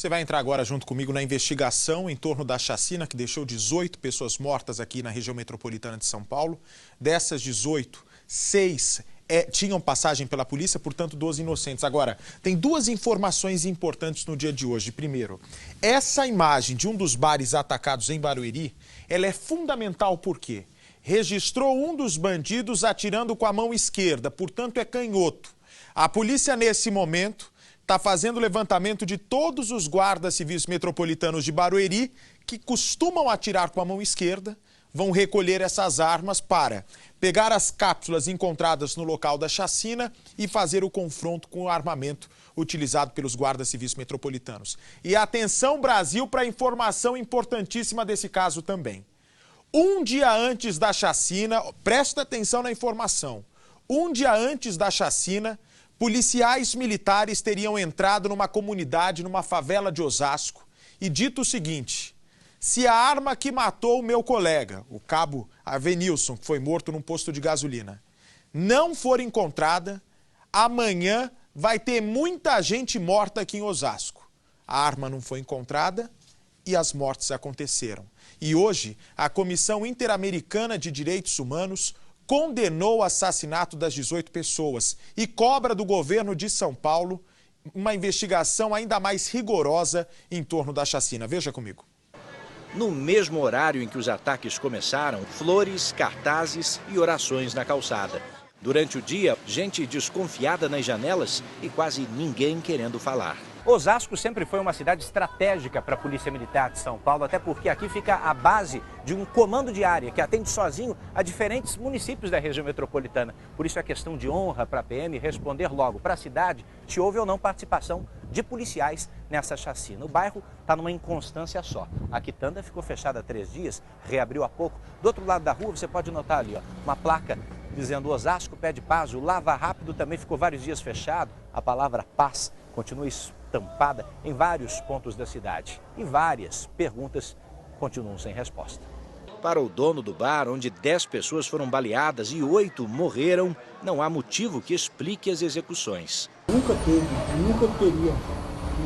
Você vai entrar agora junto comigo na investigação em torno da chacina que deixou 18 pessoas mortas aqui na região metropolitana de São Paulo. Dessas 18, 6 tinham passagem pela polícia, portanto 12 inocentes. Agora, tem duas informações importantes no dia de hoje. Primeiro, essa imagem de um dos bares atacados em Barueri, ela é fundamental porque registrou um dos bandidos atirando com a mão esquerda, portanto é canhoto. A polícia nesse momento está fazendo o levantamento de todos os guardas civis metropolitanos de Barueri que costumam atirar com a mão esquerda, vão recolher essas armas para pegar as cápsulas encontradas no local da chacina e fazer o confronto com o armamento utilizado pelos guardas civis metropolitanos. E atenção, Brasil, para a informação importantíssima desse caso também. Um dia antes da chacina, presta atenção na informação, um dia antes da chacina, policiais militares teriam entrado numa comunidade, numa favela de Osasco, e dito o seguinte: se a arma que matou o meu colega, o cabo Avenilson, que foi morto num posto de gasolina, não for encontrada, amanhã vai ter muita gente morta aqui em Osasco. A arma não foi encontrada e as mortes aconteceram. E hoje, a Comissão Interamericana de Direitos Humanos condenou o assassinato das 18 pessoas e cobra do governo de São Paulo uma investigação ainda mais rigorosa em torno da chacina. Veja comigo. No mesmo horário em que os ataques começaram, flores, cartazes e orações na calçada. Durante o dia, gente desconfiada nas janelas e quase ninguém querendo falar. Osasco sempre foi uma cidade estratégica para a Polícia Militar de São Paulo, até porque aqui fica a base de um comando de área que atende sozinho a diferentes municípios da região metropolitana. Por isso é questão de honra para a PM responder logo para a cidade se houve ou não participação de policiais nessa chacina. O bairro está numa inconstância só. A quitanda ficou fechada há 3 dias, reabriu há pouco. Do outro lado da rua você pode notar ali, ó, uma placa dizendo Osasco pede paz. O Lava Rápido também ficou vários dias fechado. A palavra paz continua estampada em vários pontos da cidade. E várias perguntas continuam sem resposta. Para o dono do bar, onde 10 pessoas foram baleadas e 8 morreram, não há motivo que explique as execuções. Nunca teve, nunca teria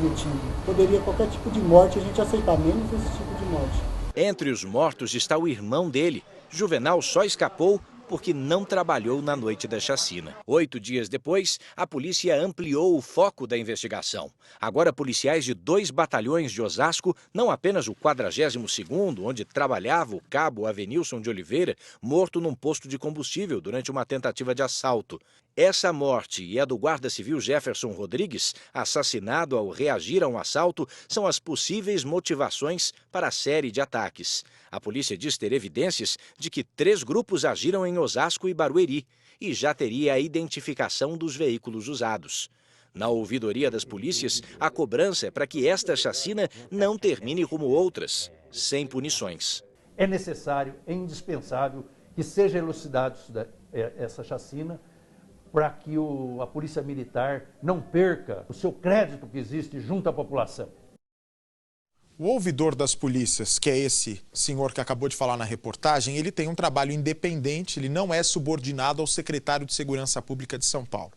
motivo. Poderia qualquer tipo de morte a gente aceitar, menos esse tipo de morte. Entre os mortos está o irmão dele. Juvenal só escapou porque não trabalhou na noite da chacina. 8 dias depois, a polícia ampliou o foco da investigação. Agora, policiais de 2 batalhões de Osasco, não apenas o 42º, onde trabalhava o cabo Avenilson de Oliveira, morto num posto de combustível durante uma tentativa de assalto. Essa morte e a do guarda civil Jefferson Rodrigues, assassinado ao reagir a um assalto, são as possíveis motivações para a série de ataques. A polícia diz ter evidências de que 3 grupos agiram em Osasco e Barueri e já teria a identificação dos veículos usados. Na ouvidoria das polícias, a cobrança é para que esta chacina não termine como outras, sem punições. É necessário, é indispensável que seja elucidada essa chacina para que a Polícia Militar não perca o seu crédito que existe junto à população. O ouvidor das polícias, que é esse senhor que acabou de falar na reportagem, ele tem um trabalho independente, ele não é subordinado ao secretário de Segurança Pública de São Paulo.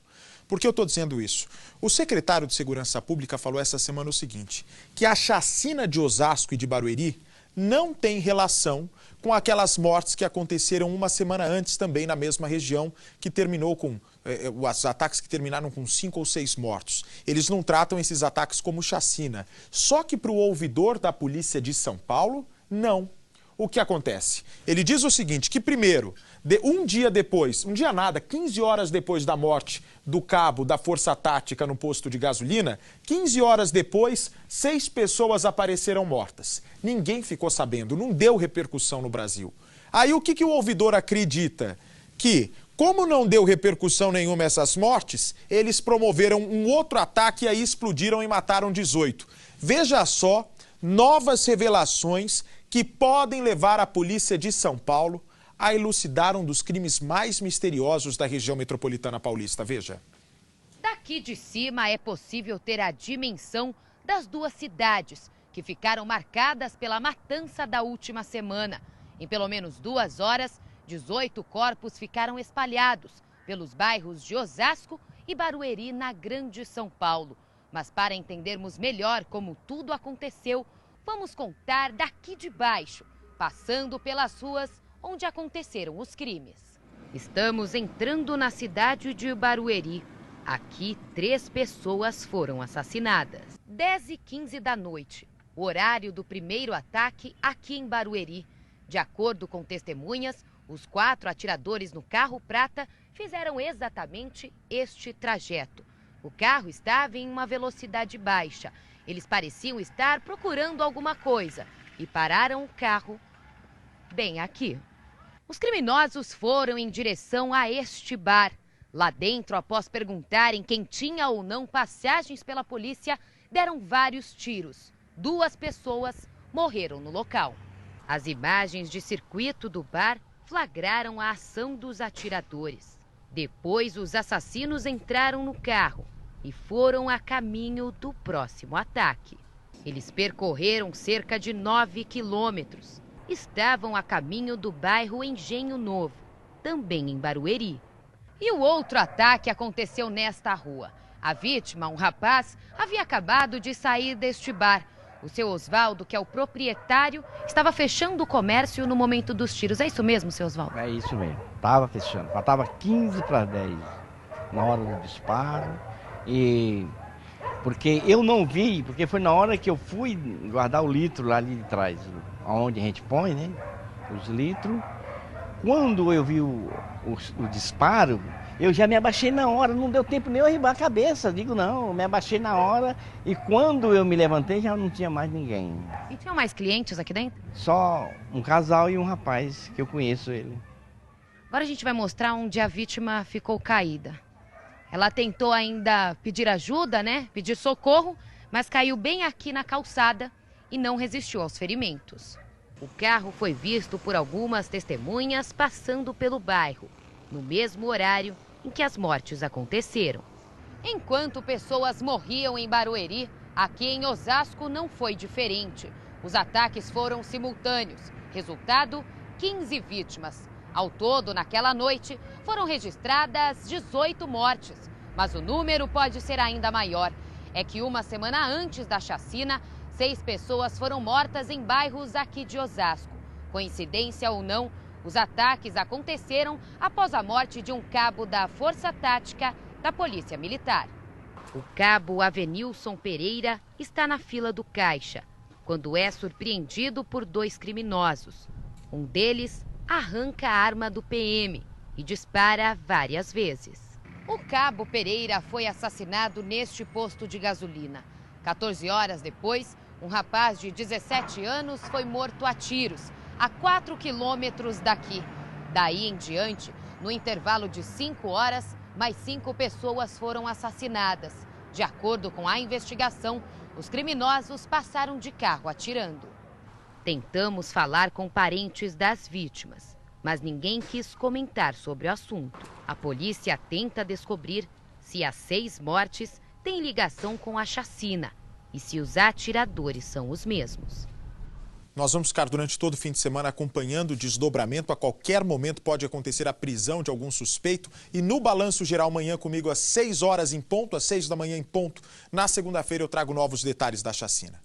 Por que eu estou dizendo isso? O secretário de Segurança Pública falou essa semana o seguinte, que a chacina de Osasco e de Barueri não tem relação com aquelas mortes que aconteceram uma semana antes também na mesma região, que terminou com os ataques que terminaram com 5 ou 6 mortos. Eles não tratam esses ataques como chacina. Só que para o ouvidor da polícia de São Paulo, não. O que acontece? Ele diz o seguinte, que primeiro, um dia depois, um dia nada, 15 horas depois da morte do cabo da Força Tática no posto de gasolina, 15 horas depois, 6 pessoas apareceram mortas. Ninguém ficou sabendo, não deu repercussão no Brasil. Aí o que o ouvidor acredita? Que, como não deu repercussão nenhuma essas mortes, eles promoveram um outro ataque e aí explodiram e mataram 18. Veja só, novas revelações que podem levar a polícia de São Paulo a elucidar um dos crimes mais misteriosos da região metropolitana paulista. Veja. Daqui de cima é possível ter a dimensão das 2 cidades que ficaram marcadas pela matança da última semana. Em pelo menos 2 horas, 18 corpos ficaram espalhados pelos bairros de Osasco e Barueri, na Grande São Paulo. Mas para entendermos melhor como tudo aconteceu, vamos contar daqui de baixo, passando pelas ruas onde aconteceram os crimes. Estamos entrando na cidade de Barueri. Aqui, 3 pessoas foram assassinadas. 10h15 da noite, o horário do primeiro ataque aqui em Barueri. De acordo com testemunhas, os 4 atiradores no carro prata fizeram exatamente este trajeto. O carro estava em uma velocidade baixa. Eles pareciam estar procurando alguma coisa e pararam o carro bem aqui. Os criminosos foram em direção a este bar. Lá dentro, após perguntarem quem tinha ou não passagens pela polícia, deram vários tiros. 2 pessoas morreram no local. As imagens de circuito do bar flagraram a ação dos atiradores. Depois, os assassinos entraram no carro e foram a caminho do próximo ataque. Eles percorreram cerca de 9 quilômetros. Estavam a caminho do bairro Engenho Novo, também em Barueri. E o outro ataque aconteceu nesta rua. A vítima, um rapaz, havia acabado de sair deste bar. O seu Oswaldo, que é o proprietário, estava fechando o comércio no momento dos tiros. É isso mesmo, seu Oswaldo? É isso mesmo. Estava fechando. Faltava 15 para 10 na hora do disparo. E porque eu não vi, porque foi na hora que eu fui guardar o litro lá ali de trás, onde a gente põe, né? Os litros. Quando eu vi o disparo, eu já me abaixei na hora, não deu tempo nem eu arribar a cabeça. Digo, não, eu me abaixei na hora e quando eu me levantei já não tinha mais ninguém. E tinham mais clientes aqui dentro? Só um casal e um rapaz, que eu conheço ele. Agora a gente vai mostrar onde a vítima ficou caída. Ela tentou ainda pedir ajuda, né? Pedir socorro, mas caiu bem aqui na calçada e não resistiu aos ferimentos. O carro foi visto por algumas testemunhas passando pelo bairro, no mesmo horário em que as mortes aconteceram. Enquanto pessoas morriam em Barueri, aqui em Osasco não foi diferente. Os ataques foram simultâneos. Resultado, 15 vítimas. Ao todo, naquela noite, foram registradas 18 mortes. Mas o número pode ser ainda maior. É que uma semana antes da chacina, 6 pessoas foram mortas em bairros aqui de Osasco. Coincidência ou não, os ataques aconteceram após a morte de um cabo da Força Tática da Polícia Militar. O cabo Avenilson Pereira está na fila do caixa, quando é surpreendido por 2 criminosos. Um deles arranca a arma do PM e dispara várias vezes. O cabo Pereira foi assassinado neste posto de gasolina. 14 horas depois, um rapaz de 17 anos foi morto a tiros, a 4 quilômetros daqui. Daí em diante, no intervalo de 5 horas, mais 5 pessoas foram assassinadas. De acordo com a investigação, os criminosos passaram de carro atirando. Tentamos falar com parentes das vítimas, mas ninguém quis comentar sobre o assunto. A polícia tenta descobrir se as 6 mortes têm ligação com a chacina e se os atiradores são os mesmos. Nós vamos ficar durante todo o fim de semana acompanhando o desdobramento. A qualquer momento pode acontecer a prisão de algum suspeito. E no Balanço Geral amanhã comigo às 6 horas em ponto, às 6 da manhã em ponto. Na segunda-feira eu trago novos detalhes da chacina.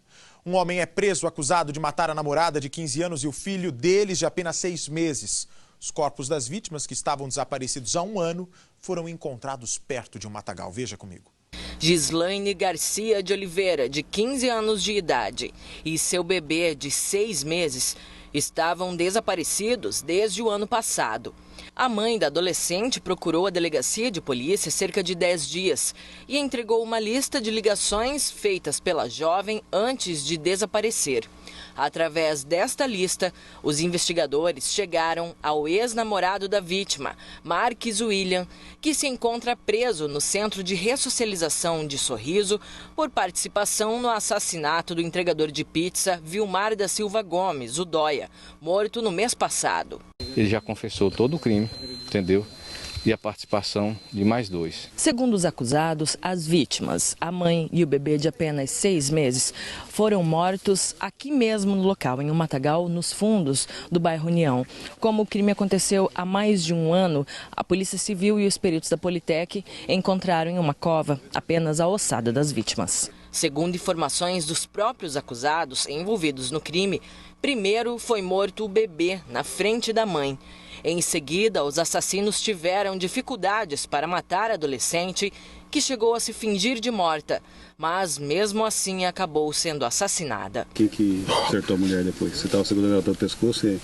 Um homem é preso acusado de matar a namorada de 15 anos e o filho deles de apenas 6 meses. Os corpos das vítimas, que estavam desaparecidos há 1 ano, foram encontrados perto de um matagal. Veja comigo. Gislaine Garcia de Oliveira, de 15 anos de idade, e seu bebê de 6 meses estavam desaparecidos desde o ano passado. A mãe da adolescente procurou a delegacia de polícia cerca de 10 dias e entregou uma lista de ligações feitas pela jovem antes de desaparecer. Através desta lista, os investigadores chegaram ao ex-namorado da vítima, Marques William, que se encontra preso no Centro de Ressocialização de Sorriso por participação no assassinato do entregador de pizza Vilmar da Silva Gomes, o Dóia, morto no mês passado. Ele já confessou todo o crime, entendeu? e a participação de mais 2. Segundo os acusados, as vítimas, a mãe e o bebê de apenas 6 meses, foram mortos aqui mesmo no local, em um matagal, nos fundos do bairro União. Como o crime aconteceu há mais de um ano, a Polícia Civil e os peritos da Politec encontraram em uma cova apenas a ossada das vítimas. Segundo informações dos próprios acusados envolvidos no crime, primeiro foi morto o bebê na frente da mãe. Em seguida, os assassinos tiveram dificuldades para matar a adolescente, que chegou a se fingir de morta, mas mesmo assim acabou sendo assassinada. Quem que acertou a mulher depois? Você estava segurando ela pelo pescoço e...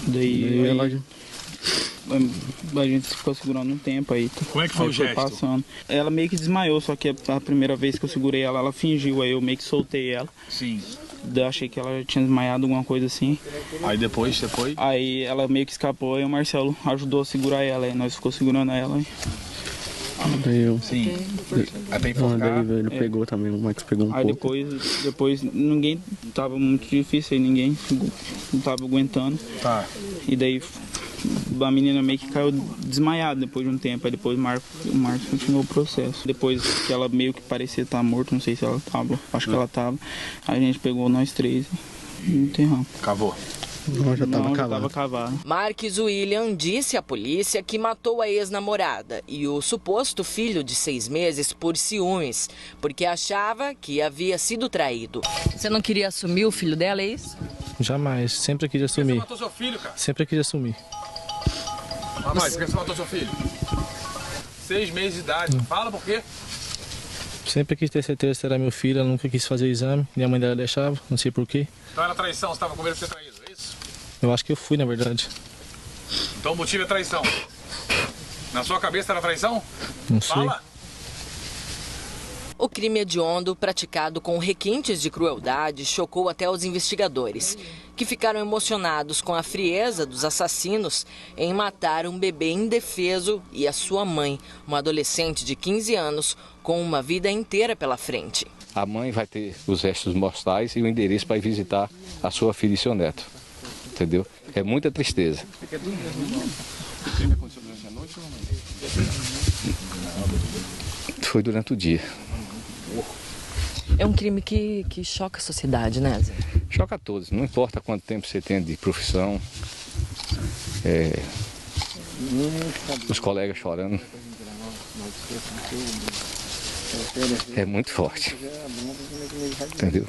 Daí ela... A gente ficou segurando um tempo aí. Como é que foi o gesto? Passando. Ela meio que desmaiou, só que a primeira vez que eu segurei ela, ela fingiu, aí eu meio que soltei ela. Sim. Eu achei que ela tinha desmaiado, alguma coisa assim. Aí depois, você foi? Aí ela meio que escapou, aí o Marcelo ajudou a segurar ela, aí nós ficamos segurando ela. Daí eu... Sim. Até enforcar. Daí ele pegou também, o Max pegou um aí pouco. Depois ninguém, tava muito difícil aí, ninguém não tava aguentando. Tá. E daí a menina meio que caiu desmaiada depois de um tempo, aí depois o Marcos continuou o processo. Depois que ela meio que parecia estar morta, não sei se ela estava, acho que ela estava, a gente pegou nós 3 e enterramos. Cavou? Não, já estava cavado. Marques William disse à polícia que matou a ex-namorada e o suposto filho de 6 meses por ciúmes, porque achava que havia sido traído. Você não queria assumir o filho dela, é isso? Jamais, sempre quis assumir. Por que você matou seu filho, cara? Sempre quis assumir. Rapaz, por que você matou seu filho? 6 meses de idade, fala por quê? Sempre quis ter certeza se era meu filho, ela nunca quis fazer o exame, minha mãe dela deixava, não sei porquê. Então era traição, você estava com medo de ser traído, é isso? Eu acho que eu fui, na verdade. Então o motivo é traição. Na sua cabeça era traição? Não sei. Fala! O crime hediondo, praticado com requintes de crueldade, chocou até os investigadores, que ficaram emocionados com a frieza dos assassinos em matar um bebê indefeso e a sua mãe, uma adolescente de 15 anos, com uma vida inteira pela frente. A mãe vai ter os restos mortais e o endereço para ir visitar a sua filha e seu neto. Entendeu? É muita tristeza. O crime aconteceu durante a noite ou não? Foi durante o dia. É um crime que choca a sociedade, né, Zé? Choca a todos, não importa quanto tempo você tem de profissão. Os colegas chorando. É muito forte. Entendeu?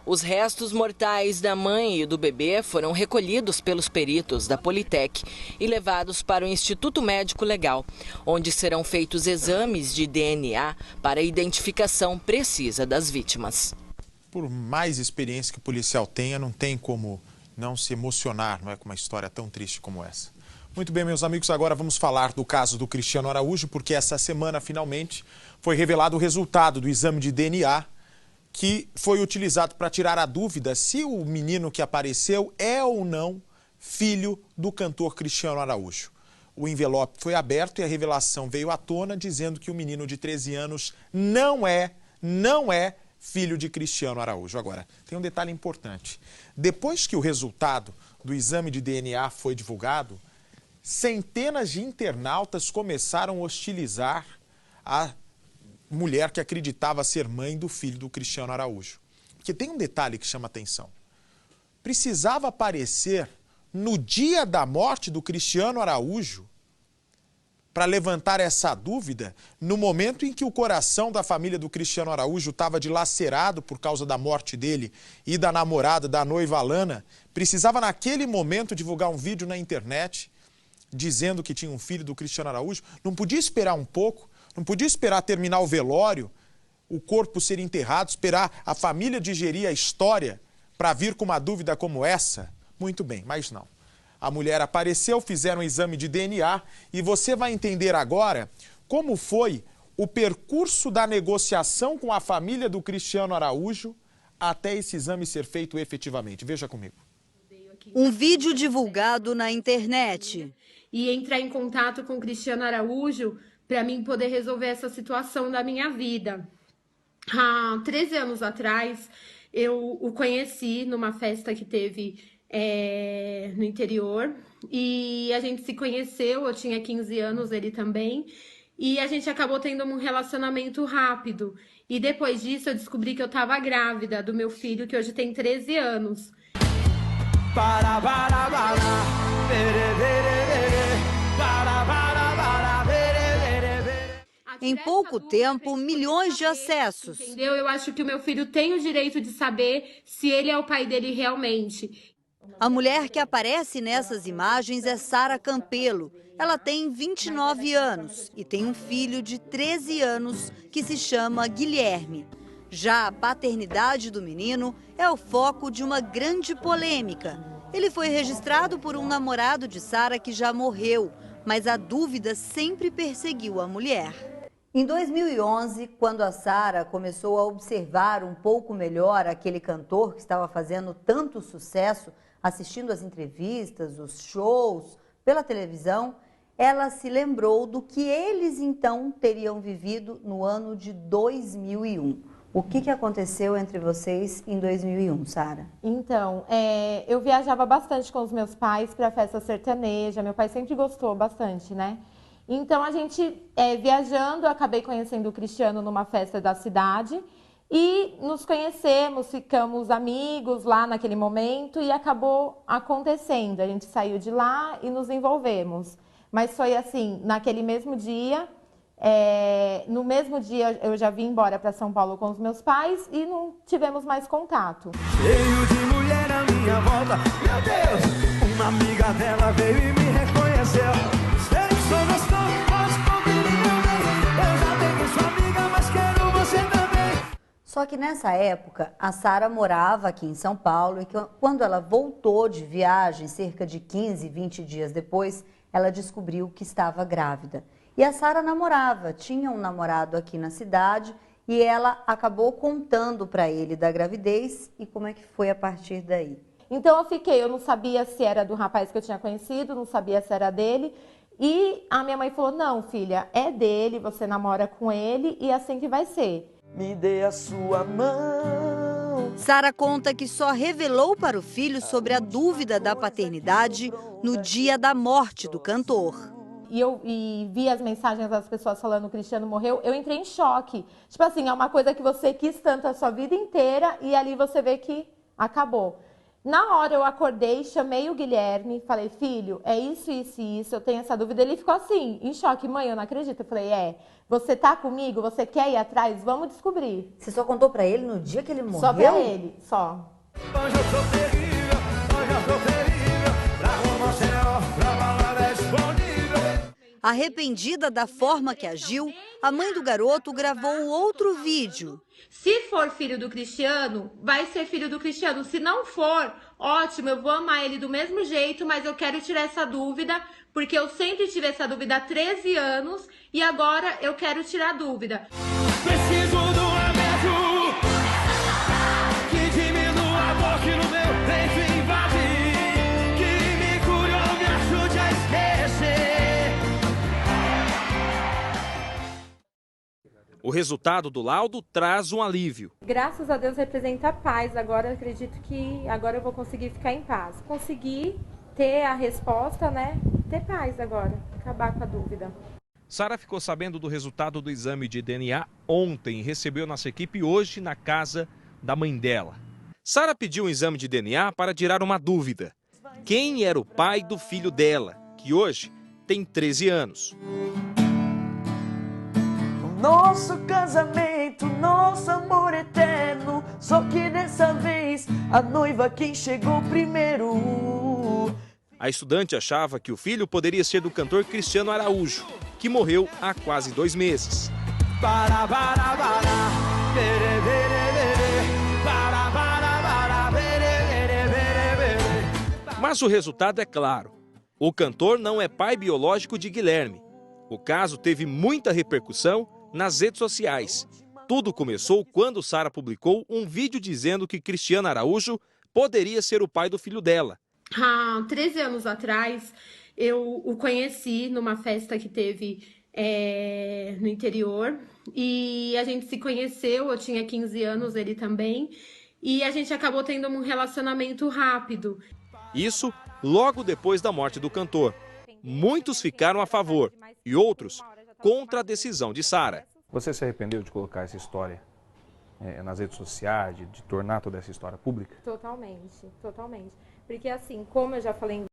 Os restos mortais da mãe e do bebê foram recolhidos pelos peritos da Politec e levados para o Instituto Médico Legal, onde serão feitos exames de DNA para a identificação precisa das vítimas. Por mais experiência que o policial tenha, não tem como não se emocionar, não é, com uma história tão triste como essa. Muito bem, meus amigos, agora vamos falar do caso do Cristiano Araújo, porque essa semana, finalmente, foi revelado o resultado do exame de DNA que foi utilizado para tirar a dúvida se o menino que apareceu é ou não filho do cantor Cristiano Araújo. O envelope foi aberto e a revelação veio à tona dizendo que o menino de 13 anos não é filho de Cristiano Araújo. Agora, tem um detalhe importante. Depois que o resultado do exame de DNA foi divulgado, centenas de internautas começaram a hostilizar a mulher que acreditava ser mãe do filho do Cristiano Araújo. Porque tem um detalhe que chama atenção. Precisava aparecer no dia da morte do Cristiano Araújo para levantar essa dúvida, no momento em que o coração da família do Cristiano Araújo estava dilacerado por causa da morte dele e da namorada, da noiva Alana, precisava naquele momento divulgar um vídeo na internet dizendo que tinha um filho do Cristiano Araújo. Não podia esperar um pouco? Não podia esperar terminar o velório, o corpo ser enterrado, esperar a família digerir a história para vir com uma dúvida como essa? Muito bem, mas não. A mulher apareceu, fizeram um exame de DNA e você vai entender agora como foi o percurso da negociação com a família do Cristiano Araújo até esse exame ser feito efetivamente. Veja comigo. Um vídeo divulgado na internet. E entrar em contato com o Cristiano Araújo para mim poder resolver essa situação da minha vida. Há 13 anos atrás, eu o conheci numa festa que teve no interior. E a gente se conheceu, eu tinha 15 anos, ele também. E a gente acabou tendo um relacionamento rápido. E depois disso eu descobri que eu estava grávida do meu filho, que hoje tem 13 anos. Em pouco tempo, milhões de acessos. Entendeu? Eu acho que o meu filho tem o direito de saber se ele é o pai dele realmente. A mulher que aparece nessas imagens é Sara Campelo. Ela tem 29 anos e tem um filho de 13 anos que se chama Guilherme. Já a paternidade do menino é o foco de uma grande polêmica. Ele foi registrado por um namorado de Sara que já morreu, mas a dúvida sempre perseguiu a mulher. Em 2011, quando a Sara começou a observar um pouco melhor aquele cantor que estava fazendo tanto sucesso, assistindo as entrevistas, os shows, pela televisão, ela se lembrou do que eles então teriam vivido no ano de 2001. O que aconteceu entre vocês em 2001, Sara? Então, eu viajava bastante com os meus pais para a festa sertaneja. Meu pai sempre gostou bastante, né? Então, a gente, viajando, eu acabei conhecendo o Cristiano numa festa da cidade e nos conhecemos, ficamos amigos lá naquele momento e acabou acontecendo. A gente saiu de lá e nos envolvemos. Mas foi assim, naquele mesmo dia, no mesmo dia eu já vim embora para São Paulo com os meus pais e não tivemos mais contato. Cheio de mulher à minha volta, meu Deus, uma amiga dela veio e me reconheceu. Só que nessa época, a Sara morava aqui em São Paulo e quando ela voltou de viagem, cerca de 15, 20 dias depois, ela descobriu que estava grávida. E a Sara namorava, tinha um namorado aqui na cidade e ela acabou contando para ele da gravidez e como é que foi a partir daí. Então eu não sabia se era do rapaz que eu tinha conhecido, não sabia se era dele. E a minha mãe falou, não, filha, é dele, você namora com ele e é assim que vai ser. Me dê a sua mão. Sara conta que só revelou para o filho sobre a dúvida da paternidade no dia da morte do cantor. E vi as mensagens das pessoas falando que o Cristiano morreu, eu entrei em choque. Tipo assim, é uma coisa que você quis tanto a sua vida inteira e ali você vê que acabou. Na hora eu acordei, chamei o Guilherme, falei, filho, é isso, isso e isso, eu tenho essa dúvida. Ele ficou assim, em choque, mãe, eu não acredito. Eu falei, você tá comigo, você quer ir atrás, vamos descobrir. Você só contou pra ele no dia que ele morreu? Só pra ele, só. Hoje eu sou terrível, hoje eu sou terrível, pra romance pra balada é disponível. Arrependida da forma que agiu, a mãe do garoto gravou outro vídeo. Se for filho do Cristiano, vai ser filho do Cristiano. Se não for, ótimo, eu vou amar ele do mesmo jeito, mas eu quero tirar essa dúvida, porque eu sempre tive essa dúvida há 13 anos e agora eu quero tirar a dúvida. Preciso do remédio que diminua a dor que no meu peito invade, que me cure ou me ajude a esquecer. O resultado do laudo traz um alívio. Graças a Deus representa paz. Agora eu acredito que agora eu vou conseguir ficar em paz. Conseguir ter a resposta, né? Ter paz agora, acabar com a dúvida. Sara ficou sabendo do resultado do exame de DNA ontem e recebeu nossa equipe hoje na casa da mãe dela. Sara pediu um exame de DNA para tirar uma dúvida. Quem era o pai do filho dela, que hoje tem 13 anos? Nosso casamento, nosso amor eterno, só que dessa vez a noiva quem chegou primeiro. A estudante achava que o filho poderia ser do cantor Cristiano Araújo, que morreu há quase 2 meses. Mas o resultado é claro. O cantor não é pai biológico de Guilherme. O caso teve muita repercussão nas redes sociais. Tudo começou quando Sara publicou um vídeo dizendo que Cristiano Araújo poderia ser o pai do filho dela. Há 13 anos atrás, eu o conheci numa festa que teve no interior. E a gente se conheceu, eu tinha 15 anos, ele também. E a gente acabou tendo um relacionamento rápido. Isso logo depois da morte do cantor. Muitos ficaram a favor e outros contra a decisão de Sara. Você se arrependeu de colocar essa história nas redes sociais, de tornar toda essa história pública? Totalmente, totalmente. Porque assim, como eu já falei...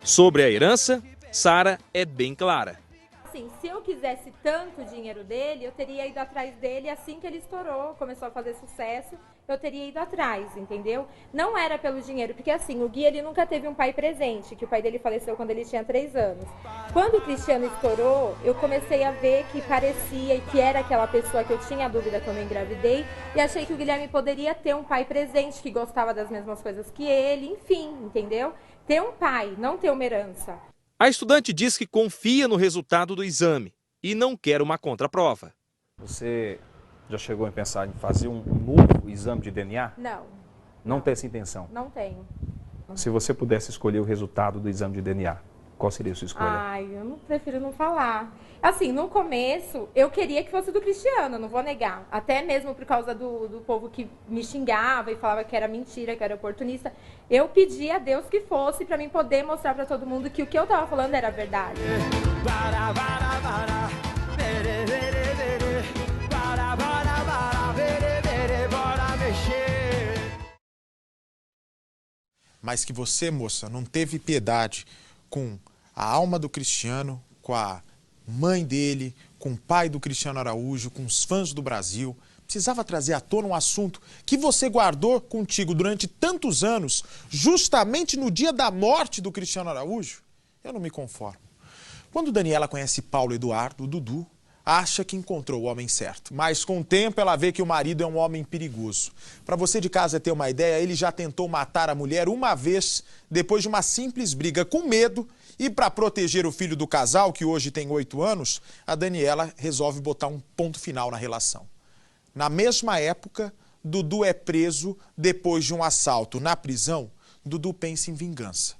Sobre a herança, Sara é bem clara. Assim, se eu quisesse tanto dinheiro dele, eu teria ido atrás dele assim que ele estourou, começou a fazer sucesso, eu teria ido atrás, entendeu? Não era pelo dinheiro, porque assim, o Gui ele nunca teve um pai presente, que o pai dele faleceu quando ele tinha 3 anos. Quando o Cristiano estourou, eu comecei a ver que parecia e que era aquela pessoa que eu tinha dúvida quando eu engravidei, e achei que o Guilherme poderia ter um pai presente, que gostava das mesmas coisas que ele, enfim, entendeu? Ter um pai, não ter uma herança. A estudante diz que confia no resultado do exame e não quer uma contraprova. Você já chegou a pensar em fazer um novo exame de DNA? Não. Não tem essa intenção? Não tenho. Se você pudesse escolher o resultado do exame de DNA, qual seria a sua escolha? Ai, eu prefiro não falar. Assim, no começo, eu queria que fosse do Cristiano, não vou negar. Até mesmo por causa do povo que me xingava e falava que era mentira, que era oportunista. Eu pedi a Deus que fosse pra mim poder mostrar pra todo mundo que o que eu tava falando era verdade. Mas que você, moça, não teve piedade com a alma do Cristiano, com a mãe dele, com o pai do Cristiano Araújo, com os fãs do Brasil. Precisava trazer à tona um assunto que você guardou contigo durante tantos anos, justamente no dia da morte do Cristiano Araújo? Eu não me conformo. Quando Daniela conhece Paulo Eduardo, o Dudu, acha que encontrou o homem certo. Mas com o tempo ela vê que o marido é um homem perigoso. Para você de casa ter uma ideia, ele já tentou matar a mulher uma vez, depois de uma simples briga com medo. E para proteger o filho do casal, que hoje tem 8 anos, a Daniela resolve botar um ponto final na relação. Na mesma época, Dudu é preso depois de um assalto. Na prisão, Dudu pensa em vingança.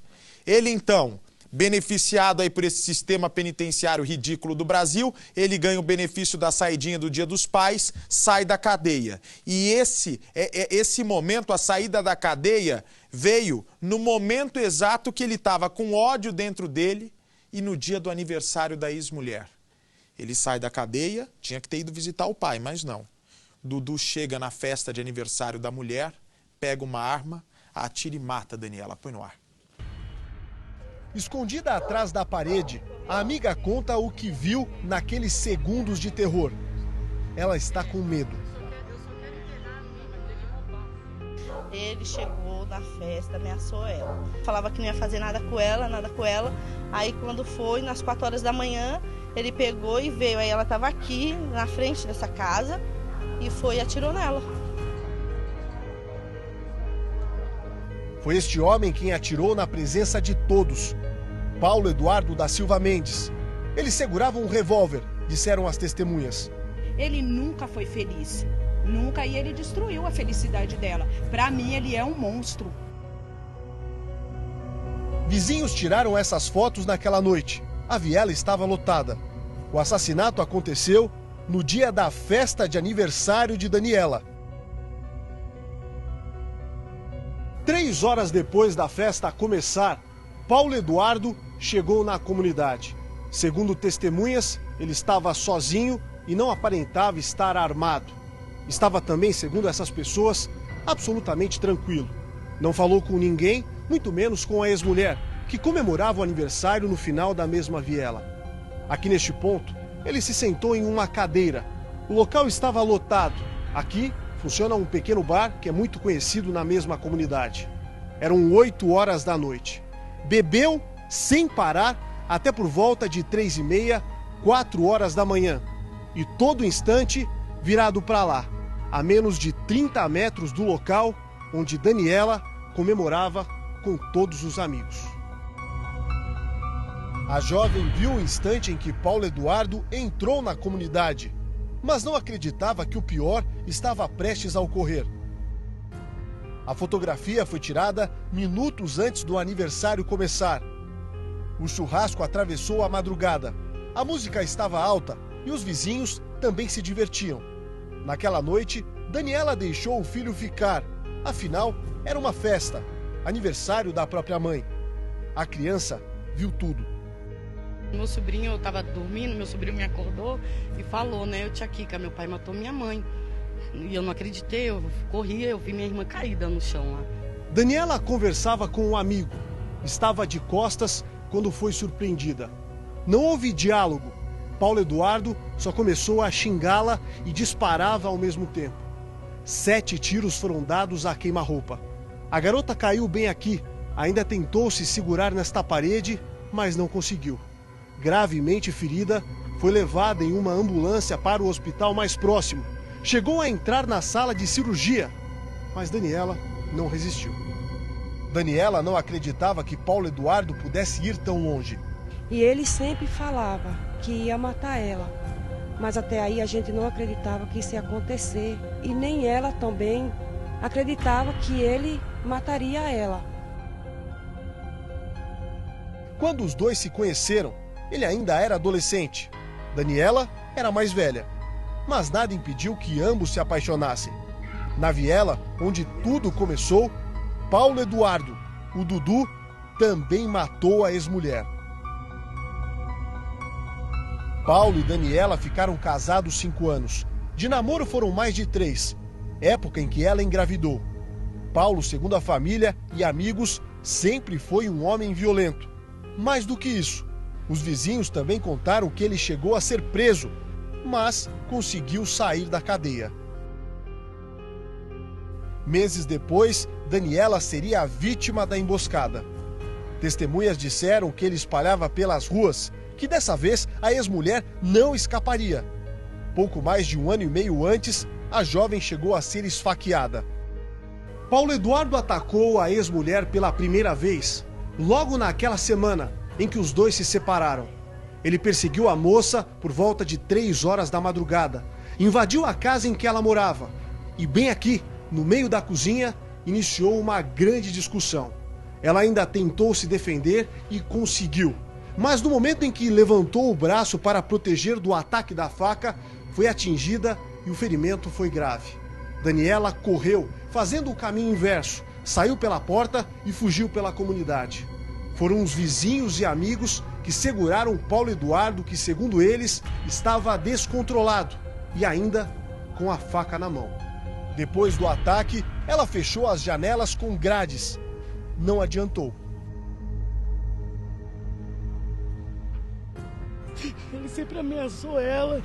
Ele então, beneficiado aí por esse sistema penitenciário ridículo do Brasil, ele ganha o benefício da saidinha do Dia dos Pais, sai da cadeia. E esse momento, a saída da cadeia, veio no momento exato que ele estava com ódio dentro dele e no dia do aniversário da ex-mulher. Ele sai da cadeia, tinha que ter ido visitar o pai, mas não. Dudu chega na festa de aniversário da mulher, pega uma arma, atira e mata a Daniela. Põe no ar. Escondida atrás da parede, a amiga conta o que viu naqueles segundos de terror. Ela está com medo. Ele chegou na festa, ameaçou ela. Falava que não ia fazer nada com ela, nada com ela. Aí quando foi, nas 4 horas da manhã, ele pegou e veio. Aí ela estava aqui, na frente dessa casa, e foi e atirou nela. Foi este homem quem atirou na presença de todos. Paulo Eduardo da Silva Mendes. Ele segurava um revólver, disseram as testemunhas. Ele nunca foi feliz. Nunca, e ele destruiu a felicidade dela. Para mim, ele é um monstro. Vizinhos tiraram essas fotos naquela noite. A viela estava lotada. O assassinato aconteceu no dia da festa de aniversário de Daniela. 3 horas depois da festa começar, Paulo Eduardo chegou na comunidade. Segundo testemunhas, ele estava sozinho e não aparentava estar armado. Estava também, segundo essas pessoas, absolutamente tranquilo. Não falou com ninguém, muito menos com a ex-mulher, que comemorava o aniversário no final da mesma viela. Aqui neste ponto, ele se sentou em uma cadeira. O local estava lotado. Aqui funciona um pequeno bar que é muito conhecido na mesma comunidade. Eram 8 horas da noite. Bebeu sem parar até por volta de 3h30, 4 horas da manhã. E todo instante virado para lá, a menos de 30 metros do local onde Daniela comemorava com todos os amigos. A jovem viu o instante em que Paulo Eduardo entrou na comunidade, mas não acreditava que o pior estava prestes a ocorrer. A fotografia foi tirada minutos antes do aniversário começar. O churrasco atravessou a madrugada. A música estava alta e os vizinhos também se divertiam. Naquela noite, Daniela deixou o filho ficar. Afinal, era uma festa, aniversário da própria mãe. A criança viu tudo. Meu sobrinho, eu estava dormindo, meu sobrinho me acordou e falou, né? Tia Kika, meu pai matou minha mãe. E eu não acreditei, eu corria, eu vi minha irmã caída no chão lá. Daniela conversava com um amigo. Estava de costas quando foi surpreendida. Não houve diálogo. Paulo Eduardo só começou a xingá-la e disparava ao mesmo tempo. 7 tiros foram dados a queima-roupa. A garota caiu bem aqui. Ainda tentou se segurar nesta parede, mas não conseguiu. Gravemente ferida, foi levada em uma ambulância para o hospital mais próximo. Chegou a entrar na sala de cirurgia, mas Daniela não resistiu. Daniela não acreditava que Paulo Eduardo pudesse ir tão longe. E ele sempre falava que ia matar ela, mas até aí a gente não acreditava que isso ia acontecer. E nem ela também acreditava que ele mataria ela. Quando os dois se conheceram, ele ainda era adolescente. Daniela era mais velha, mas nada impediu que ambos se apaixonassem. Na viela, onde tudo começou, Paulo Eduardo, o Dudu, também matou a ex-mulher. Paulo e Daniela ficaram casados 5 anos. De namoro foram mais de 3, época em que ela engravidou. Paulo, segundo a família e amigos, sempre foi um homem violento. Mais do que isso, os vizinhos também contaram que ele chegou a ser preso, mas conseguiu sair da cadeia. Meses depois, Daniela seria a vítima da emboscada. Testemunhas disseram que ele espalhava pelas ruas que dessa vez a ex-mulher não escaparia. Pouco mais de 1 ano e meio antes, a jovem chegou a ser esfaqueada. Paulo Eduardo atacou a ex-mulher pela primeira vez, logo naquela semana em que os dois se separaram. Ele perseguiu a moça por volta de 3 horas da madrugada, invadiu a casa em que ela morava e bem aqui, no meio da cozinha, iniciou uma grande discussão. Ela ainda tentou se defender e conseguiu. Mas no momento em que levantou o braço para proteger do ataque da faca, foi atingida e o ferimento foi grave. Daniela correu, fazendo o caminho inverso, saiu pela porta e fugiu pela comunidade. Foram os vizinhos e amigos que seguraram Paulo Eduardo, que, segundo eles, estava descontrolado e ainda com a faca na mão. Depois do ataque, ela fechou as janelas com grades. Não adiantou. Ele sempre ameaçou ela.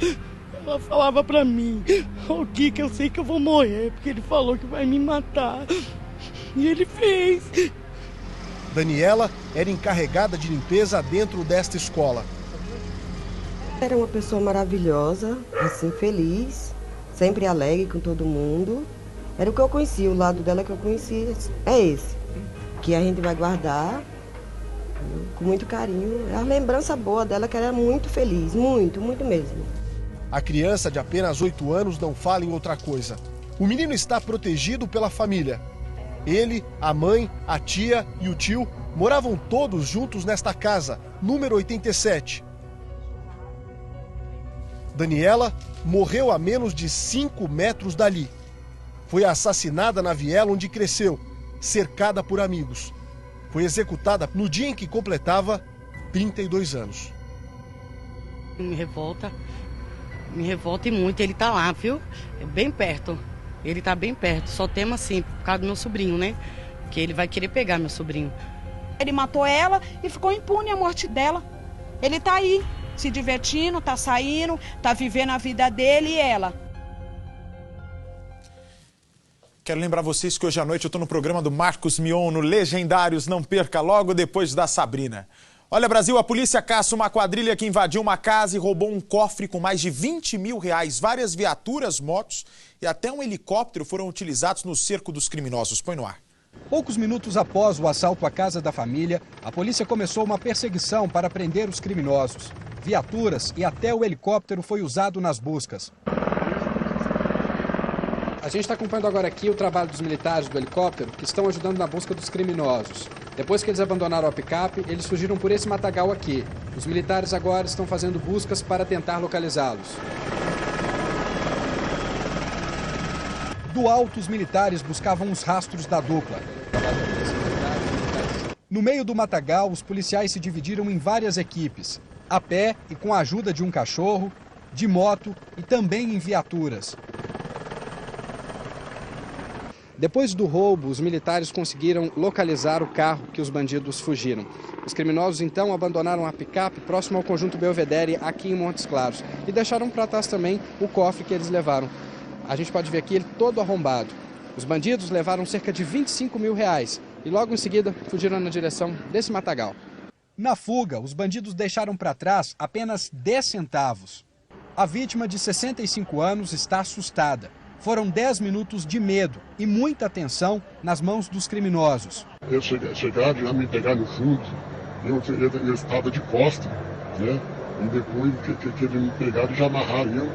Ela falava pra mim: "O Kika, eu sei que eu vou morrer, porque ele falou que vai me matar." E ele fez. Daniela era encarregada de limpeza dentro desta escola. Era uma pessoa maravilhosa, assim, feliz, sempre alegre com todo mundo. Era o que eu conhecia, o lado dela que eu conhecia é esse, que a gente vai guardar com muito carinho. É a lembrança boa dela, que era muito feliz, muito, muito mesmo. A criança de apenas 8 anos não fala em outra coisa. O menino está protegido pela família. Ele, a mãe, a tia e o tio moravam todos juntos nesta casa, número 87. Daniela morreu a menos de 5 metros dali. Foi assassinada na viela onde cresceu, cercada por amigos. Foi executada no dia em que completava 32 anos. Me revolta e muito. Ele tá lá, viu? É bem perto. Ele tá bem perto. Só temo assim, por causa do meu sobrinho, né? Que ele vai querer pegar meu sobrinho. Ele matou ela e ficou impune a morte dela. Ele tá aí, se divertindo, tá saindo, tá vivendo a vida dele e ela. Quero lembrar vocês que hoje à noite eu estou no programa do Marcos Mion, no Legendários. Não perca, logo depois da Sabrina. Olha, Brasil, a polícia caça uma quadrilha que invadiu uma casa e roubou um cofre com mais de 20 mil reais. Várias viaturas, motos e até um helicóptero foram utilizados no cerco dos criminosos. Põe no ar. Poucos minutos após o assalto à casa da família, a polícia começou uma perseguição para prender os criminosos. Viaturas e até o helicóptero foi usado nas buscas. A gente está acompanhando agora aqui o trabalho dos militares do helicóptero que estão ajudando na busca dos criminosos. Depois que eles abandonaram a picape, eles fugiram por esse matagal aqui. Os militares agora estão fazendo buscas para tentar localizá-los. Do alto, os militares buscavam os rastros da dupla. No meio do matagal, os policiais se dividiram em várias equipes, a pé e com a ajuda de um cachorro, de moto e também em viaturas. Depois do roubo, os militares conseguiram localizar o carro que os bandidos fugiram. Os criminosos então abandonaram a picape próximo ao Conjunto Belvedere aqui em Montes Claros e deixaram para trás também o cofre que eles levaram. A gente pode ver aqui ele todo arrombado. Os bandidos levaram cerca de R$25 mil e logo em seguida fugiram na direção desse matagal. Na fuga, os bandidos deixaram para trás apenas 10 centavos. A vítima, de 65 anos, está assustada. Foram 10 minutos de medo e muita tensão nas mãos dos criminosos. Eles chegaram, já me pegaram no fundo, eu estava de costas, né? E depois que eles me pegaram, já amarraram eu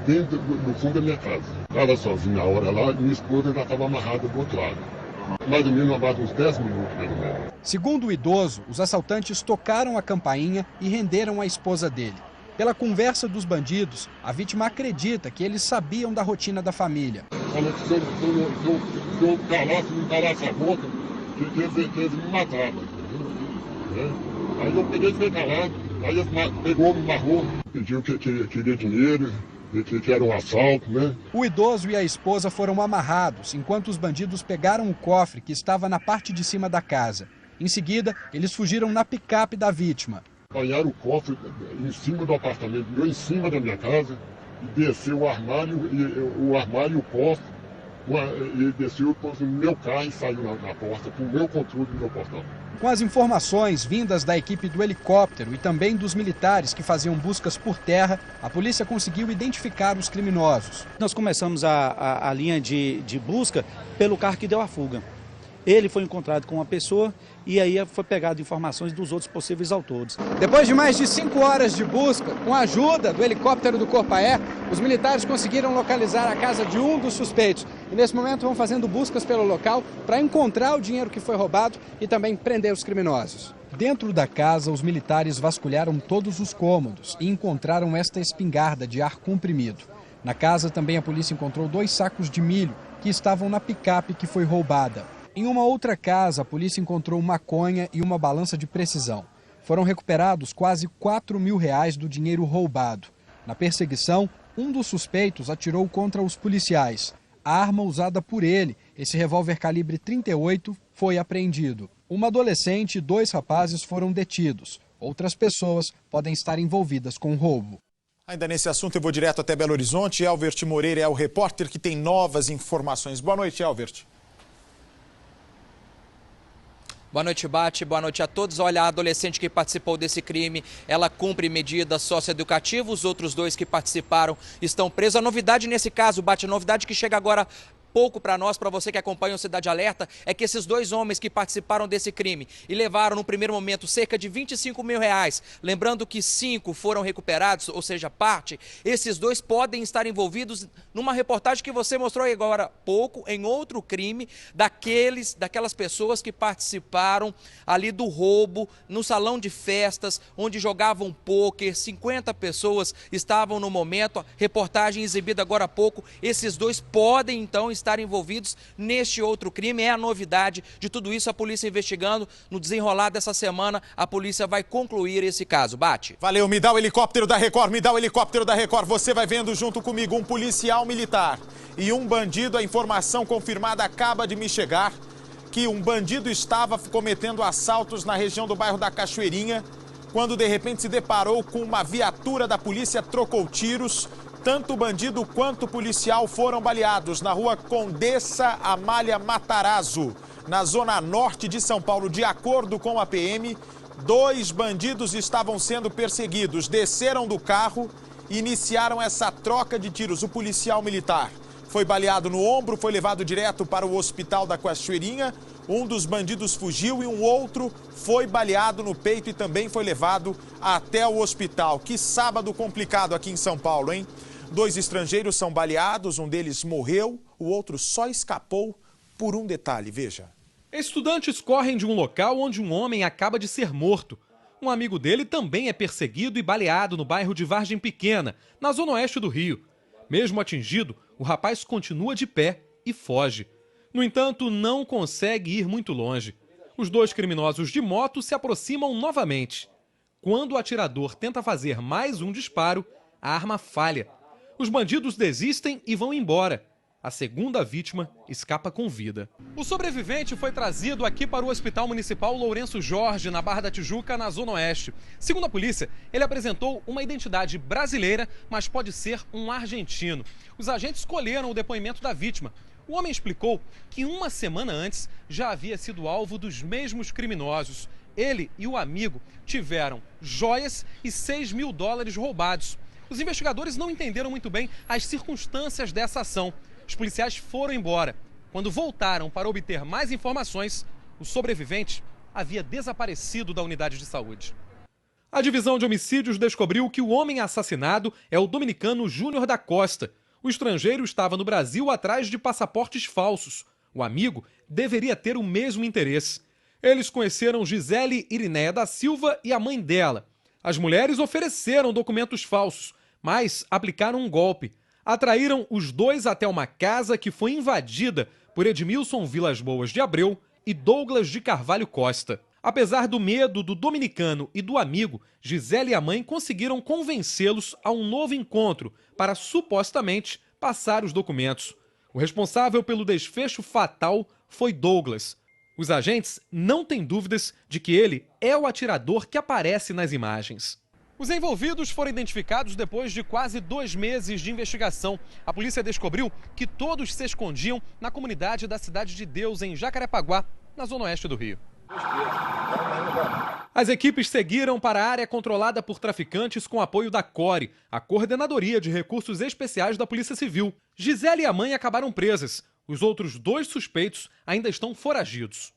dentro do fundo da minha casa. Estava sozinho na hora lá e minha esposa já estava amarrada do outro lado. Mais ou menos uns 10 minutos, pelo menos. Segundo o idoso, os assaltantes tocaram a campainha e renderam a esposa dele. Pela conversa dos bandidos, a vítima acredita que eles sabiam da rotina da família. Falou que se eu calasse, não calasse a boca, que eles me matavam. Aí eu peguei e fiquei calado. Aí eles pegou, me amarrou, pediu que queria dinheiro, que era um assalto, né? O idoso e a esposa foram amarrados enquanto os bandidos pegaram o cofre que estava na parte de cima da casa. Em seguida, eles fugiram na picape da vítima. Apanharam o cofre em cima do apartamento, meu, em cima da minha casa, e desceu o armário e o cofre, e desceu no meu carro e saiu na porta, com o meu controle do meu portão. Com as informações vindas da equipe do helicóptero e também dos militares que faziam buscas por terra, a polícia conseguiu identificar os criminosos. Nós começamos a linha de busca pelo carro que deu a fuga. Ele foi encontrado com uma pessoa e aí foi pegado informações dos outros possíveis autores. Depois de mais de 5 horas de busca, com a ajuda do helicóptero do Corpaé, os militares conseguiram localizar a casa de um dos suspeitos. E nesse momento vão fazendo buscas pelo local para encontrar o dinheiro que foi roubado e também prender os criminosos. Dentro da casa, os militares vasculharam todos os cômodos e encontraram esta espingarda de ar comprimido. Na casa também a polícia encontrou 2 sacos de milho que estavam na picape que foi roubada. Em uma outra casa, a polícia encontrou maconha e uma balança de precisão. Foram recuperados quase R$4 mil do dinheiro roubado. Na perseguição, um dos suspeitos atirou contra os policiais. A arma usada por ele, esse revólver calibre 38, foi apreendido. Uma adolescente e 2 rapazes foram detidos. Outras pessoas podem estar envolvidas com o roubo. Ainda nesse assunto, eu vou direto até Belo Horizonte. Elvert Moreira é o repórter que tem novas informações. Boa noite, Elvert. Boa noite, Bate. Boa noite a todos. Olha, a adolescente que participou desse crime, ela cumpre medida socioeducativa. Os outros 2 que participaram estão presos. A novidade nesse caso, Bate, a novidade que chega agora pouco para nós, para você que acompanha o Cidade Alerta, é que esses 2 homens que participaram desse crime e levaram no primeiro momento cerca de R$25 mil, lembrando que 5 foram recuperados, ou seja, parte, esses 2 podem estar envolvidos numa reportagem que você mostrou agora há pouco, em outro crime, daquelas pessoas que participaram ali do roubo no salão de festas, onde jogavam pôquer, 50 pessoas estavam no momento, reportagem exibida agora há pouco, esses 2 podem então estar envolvidos neste outro crime. É a novidade de tudo isso, a polícia investigando. No desenrolar dessa semana, a polícia vai concluir esse caso. Bate. Valeu, me dá o helicóptero da Record, me dá o helicóptero da Record. Você vai vendo junto comigo um policial militar e um bandido. A informação confirmada acaba de me chegar que um bandido estava cometendo assaltos na região do bairro da Cachoeirinha, quando de repente se deparou com uma viatura da polícia, trocou tiros. Tanto o bandido quanto o policial foram baleados na rua Condessa Amália Matarazzo, na zona norte de São Paulo. De acordo com a PM, 2 bandidos estavam sendo perseguidos, desceram do carro e iniciaram essa troca de tiros. O policial militar foi baleado no ombro, foi levado direto para o hospital da Cachoeirinha. Um dos bandidos fugiu e um outro foi baleado no peito e também foi levado até o hospital. Que sábado complicado aqui em São Paulo, hein? 2 estrangeiros são baleados, um deles morreu, o outro só escapou por um detalhe, veja. Estudantes correm de um local onde um homem acaba de ser morto. Um amigo dele também é perseguido e baleado no bairro de Vargem Pequena, na zona oeste do Rio. Mesmo atingido, o rapaz continua de pé e foge. No entanto, não consegue ir muito longe. Os dois criminosos de moto se aproximam novamente. Quando o atirador tenta fazer mais um disparo, a arma falha. Os bandidos desistem e vão embora. A segunda vítima escapa com vida. O sobrevivente foi trazido aqui para o Hospital Municipal Lourenço Jorge, na Barra da Tijuca, na Zona Oeste. Segundo a polícia, ele apresentou uma identidade brasileira, mas pode ser um argentino. Os agentes colheram o depoimento da vítima. O homem explicou que uma semana antes já havia sido alvo dos mesmos criminosos. Ele e o amigo tiveram joias e $6 mil roubados. Os investigadores não entenderam muito bem as circunstâncias dessa ação. Os policiais foram embora. Quando voltaram para obter mais informações, o sobrevivente havia desaparecido da unidade de saúde. A divisão de homicídios descobriu que o homem assassinado é o dominicano Júnior da Costa. O estrangeiro estava no Brasil atrás de passaportes falsos. O amigo deveria ter o mesmo interesse. Eles conheceram Gisele Irineia da Silva e a mãe dela. As mulheres ofereceram documentos falsos, mas aplicaram um golpe. Atraíram os dois até uma casa que foi invadida por Edmilson Vilas Boas de Abreu e Douglas de Carvalho Costa. Apesar do medo do dominicano e do amigo, Gisele e a mãe conseguiram convencê-los a um novo encontro para supostamente passar os documentos. O responsável pelo desfecho fatal foi Douglas. Os agentes não têm dúvidas de que ele é o atirador que aparece nas imagens. Os envolvidos foram identificados depois de quase 2 meses de investigação. A polícia descobriu que todos se escondiam na comunidade da Cidade de Deus, em Jacarepaguá, na zona oeste do Rio. As equipes seguiram para a área controlada por traficantes com apoio da CORE, a Coordenadoria de Recursos Especiais da Polícia Civil. Gisele e a mãe acabaram presas. Os outros 2 suspeitos ainda estão foragidos.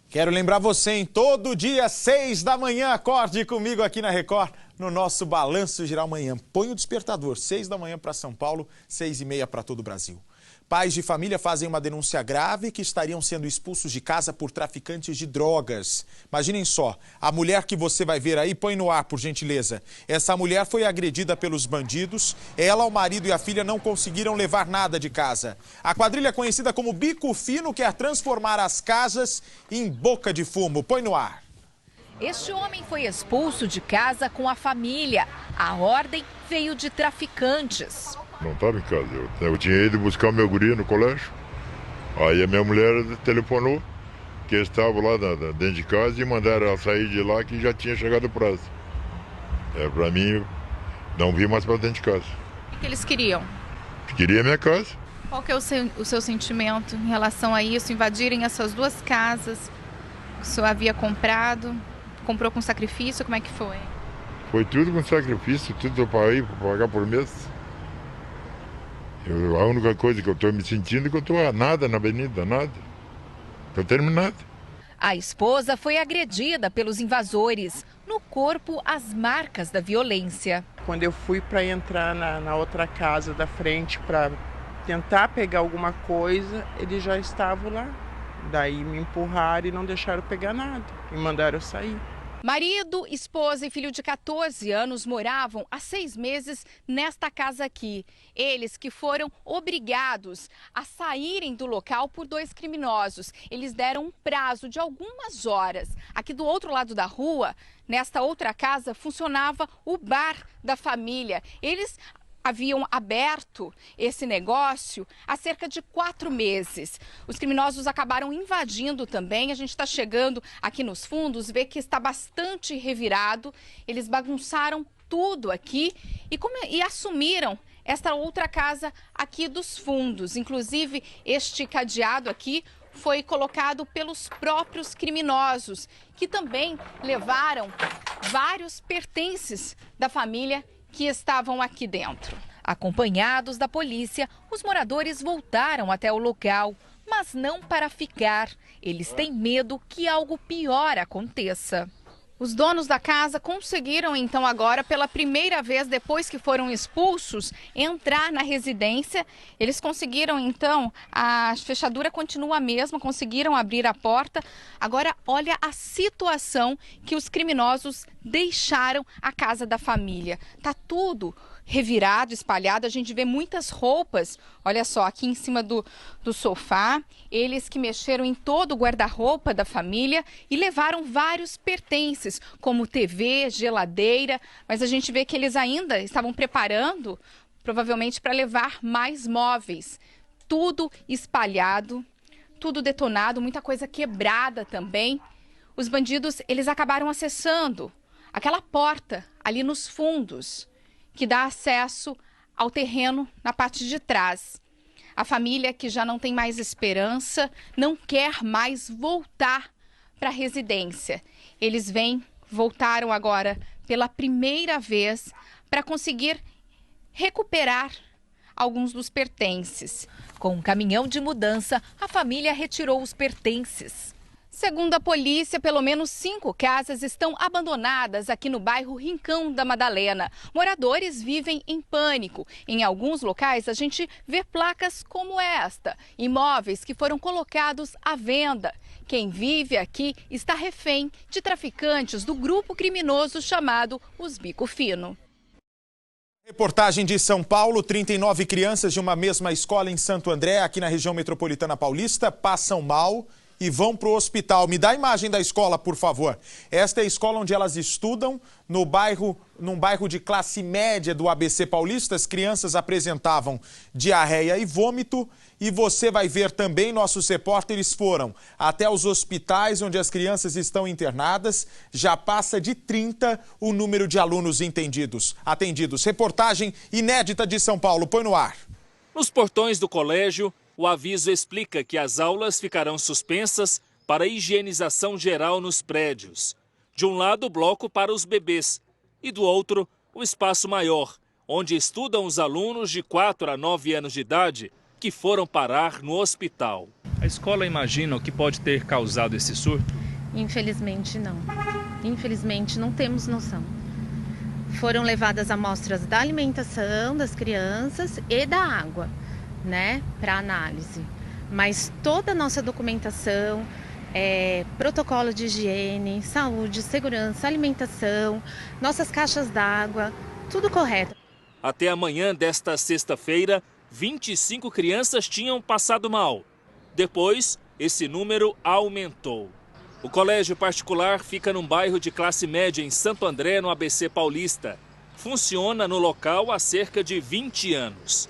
Quero lembrar você, em todo dia, 6 da manhã, acorde comigo aqui na Record, no nosso Balanço Geral Manhã. Põe o despertador, 6 da manhã para São Paulo, 6h30 para todo o Brasil. Pais de família fazem uma denúncia grave que estariam sendo expulsos de casa por traficantes de drogas. Imaginem só, a mulher que você vai ver aí, põe no ar, por gentileza. Essa mulher foi agredida pelos bandidos, ela, o marido e a filha não conseguiram levar nada de casa. A quadrilha conhecida como Bico Fino quer transformar as casas em boca de fumo. Põe no ar. Este homem foi expulso de casa com a família. A ordem veio de traficantes. Não estava em casa. Eu tinha ido buscar meu guri no colégio. Aí a minha mulher telefonou que eles estavam lá dentro de casa e mandaram ela sair de lá que já tinha chegado o prazo. Para mim, não vi mais para dentro de casa. O que eles queriam? Queria minha casa. Qual que é o seu sentimento em relação a isso? Invadirem essas 2 casas que o senhor havia comprado? Comprou com sacrifício? Como é que foi? Foi tudo com sacrifício, tudo para pagar por mês. A única coisa que eu estou me sentindo é que eu estou nada na avenida, nada. Estou terminado. A esposa foi agredida pelos invasores. No corpo, as marcas da violência. Quando eu fui para entrar na outra casa da frente para tentar pegar alguma coisa, eles já estavam lá. Daí me empurraram e não deixaram pegar nada. Me mandaram sair. Marido, esposa e filho de 14 anos moravam há 6 meses nesta casa aqui. Eles que foram obrigados a saírem do local por 2 criminosos. Eles deram um prazo de algumas horas. Aqui do outro lado da rua, nesta outra casa, funcionava o bar da família. Eles haviam aberto esse negócio há cerca de 4 meses. Os criminosos acabaram invadindo também. A gente está chegando aqui nos fundos, vê que está bastante revirado. Eles bagunçaram tudo aqui e assumiram esta outra casa aqui dos fundos. Inclusive, este cadeado aqui foi colocado pelos próprios criminosos, que também levaram vários pertences da família que estavam aqui dentro. Acompanhados da polícia, os moradores voltaram até o local, mas não para ficar. Eles têm medo que algo pior aconteça. Os donos da casa conseguiram, então, agora, pela primeira vez, depois que foram expulsos, entrar na residência. Eles conseguiram, então, a fechadura continua a mesma, conseguiram abrir a porta. Agora, olha a situação que os criminosos deixaram a casa da família. Tá tudo revirado, espalhado, a gente vê muitas roupas, olha só, aqui em cima do sofá, eles que mexeram em todo o guarda-roupa da família e levaram vários pertences, como TV, geladeira, mas a gente vê que eles ainda estavam preparando, provavelmente para levar mais móveis, tudo espalhado, tudo detonado, muita coisa quebrada também. Os bandidos, eles acabaram acessando aquela porta ali nos fundos, que dá acesso ao terreno na parte de trás. A família, que já não tem mais esperança, não quer mais voltar para a residência. Eles voltaram agora pela primeira vez para conseguir recuperar alguns dos pertences. Com um caminhão de mudança, a família retirou os pertences. Segundo a polícia, pelo menos 5 casas estão abandonadas aqui no bairro Rincão da Madalena. Moradores vivem em pânico. Em alguns locais, a gente vê placas como esta, imóveis que foram colocados à venda. Quem vive aqui está refém de traficantes do grupo criminoso chamado Os Bico Fino. Reportagem de São Paulo, 39 crianças de uma mesma escola em Santo André, aqui na região metropolitana paulista, passam mal e vão para o hospital. Me dá a imagem da escola, por favor. Esta é a escola onde elas estudam, num bairro de classe média do ABC Paulista. As crianças apresentavam diarreia e vômito. E você vai ver também, nossos repórteres foram até os hospitais onde as crianças estão internadas. Já passa de 30 o número de alunos atendidos. Reportagem inédita de São Paulo. Põe no ar. Nos portões do colégio, o aviso explica que as aulas ficarão suspensas para higienização geral nos prédios. De um lado, o bloco para os bebês e do outro, o espaço maior, onde estudam os alunos de 4 a 9 anos de idade que foram parar no hospital. A escola imagina o que pode ter causado esse surto? Infelizmente não. Infelizmente não temos noção. Foram levadas amostras da alimentação das crianças e da água, né, para análise. Mas toda a nossa documentação, protocolo de higiene, saúde, segurança, alimentação, nossas caixas d'água, tudo correto. Até amanhã desta sexta-feira, 25 crianças tinham passado mal. Depois, esse número aumentou. O colégio particular fica num bairro de classe média em Santo André, no ABC Paulista. Funciona no local há cerca de 20 anos.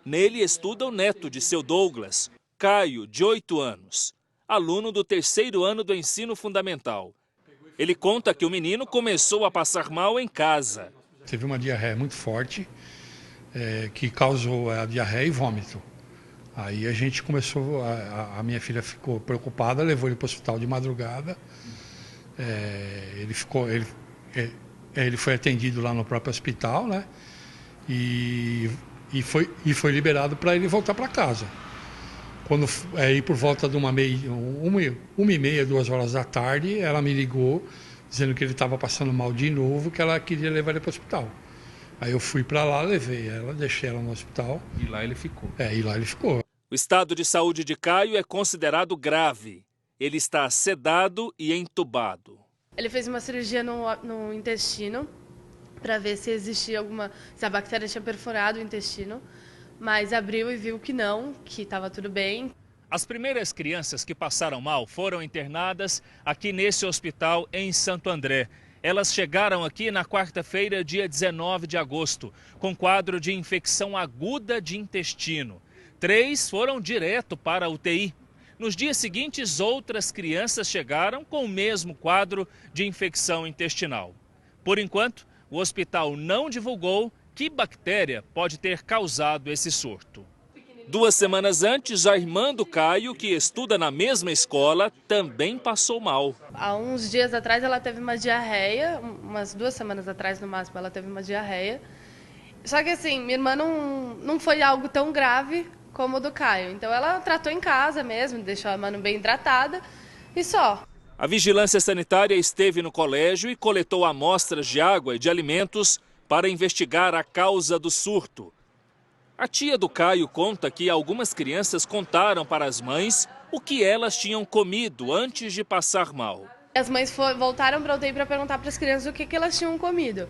Nele estuda o neto de seu Douglas, Caio, de 8 anos, aluno do 3º ano do ensino fundamental. Ele conta que o menino começou a passar mal em casa. Teve uma diarreia muito forte, que causou a diarreia e vômito. Aí a gente começou, a minha filha ficou preocupada, levou ele para o hospital de madrugada. Ele foi atendido lá no próprio hospital, né? E foi liberado para ele voltar para casa. Quando por volta de 1h30, 2 horas da tarde, ela me ligou dizendo que ele estava passando mal de novo, que ela queria levar ele para o hospital. Aí eu fui para lá, levei ela, deixei ela no hospital. E lá ele ficou. E lá ele ficou. O estado de saúde de Caio é considerado grave. Ele está sedado e entubado. Ele fez uma cirurgia no intestino para ver se existia se a bactéria tinha perfurado o intestino, mas abriu e viu que não, que estava tudo bem. As primeiras crianças que passaram mal foram internadas aqui nesse hospital em Santo André. Elas chegaram aqui na quarta-feira, dia 19 de agosto, com quadro de infecção aguda de intestino. 3 foram direto para a UTI. Nos dias seguintes, outras crianças chegaram com o mesmo quadro de infecção intestinal. Por enquanto, o hospital não divulgou que bactéria pode ter causado esse surto. 2 semanas antes, a irmã do Caio, que estuda na mesma escola, também passou mal. Há uns dias atrás ela teve uma diarreia, umas 2 semanas atrás no máximo ela teve uma diarreia. Só que assim, minha irmã não foi algo tão grave como o do Caio. Então ela tratou em casa mesmo, deixou a mano bem hidratada e só. A vigilância sanitária esteve no colégio e coletou amostras de água e de alimentos para investigar a causa do surto. A tia do Caio conta que algumas crianças contaram para as mães o que elas tinham comido antes de passar mal. As mães voltaram para a UTI para perguntar para as crianças o que elas tinham comido.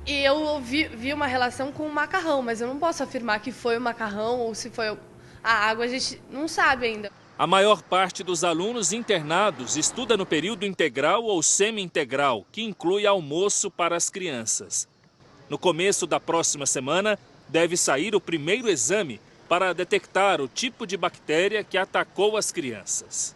E eu vi uma relação com o macarrão, mas eu não posso afirmar que foi o macarrão ou se foi a água, a gente não sabe ainda. A maior parte dos alunos internados estuda no período integral ou semi-integral, que inclui almoço para as crianças. No começo da próxima semana, deve sair o primeiro exame para detectar o tipo de bactéria que atacou as crianças.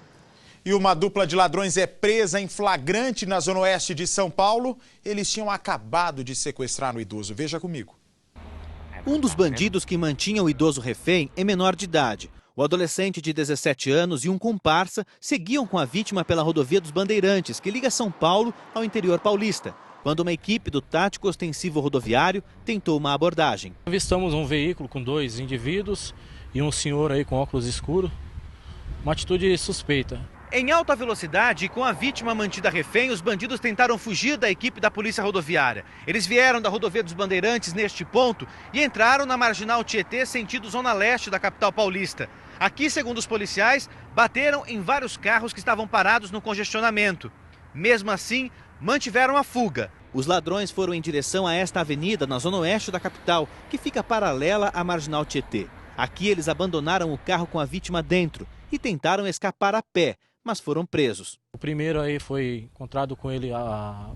E uma dupla de ladrões é presa em flagrante na zona oeste de São Paulo. Eles tinham acabado de sequestrar um idoso. Veja comigo. Um dos bandidos que mantinha o idoso refém é menor de idade. O adolescente de 17 anos e um comparsa seguiam com a vítima pela rodovia dos Bandeirantes, que liga São Paulo ao interior paulista, quando uma equipe do Tático Ostensivo Rodoviário tentou uma abordagem. Avistamos um veículo com 2 indivíduos e um senhor aí com óculos escuros, uma atitude suspeita. Em alta velocidade e com a vítima mantida refém, os bandidos tentaram fugir da equipe da Polícia Rodoviária. Eles vieram da rodovia dos Bandeirantes neste ponto e entraram na Marginal Tietê, sentido zona leste da capital paulista. Aqui, segundo os policiais, bateram em vários carros que estavam parados no congestionamento. Mesmo assim, mantiveram a fuga. Os ladrões foram em direção a esta avenida na zona oeste da capital, que fica paralela à Marginal Tietê. Aqui eles abandonaram o carro com a vítima dentro e tentaram escapar a pé, mas foram presos. O primeiro aí foi encontrado com ele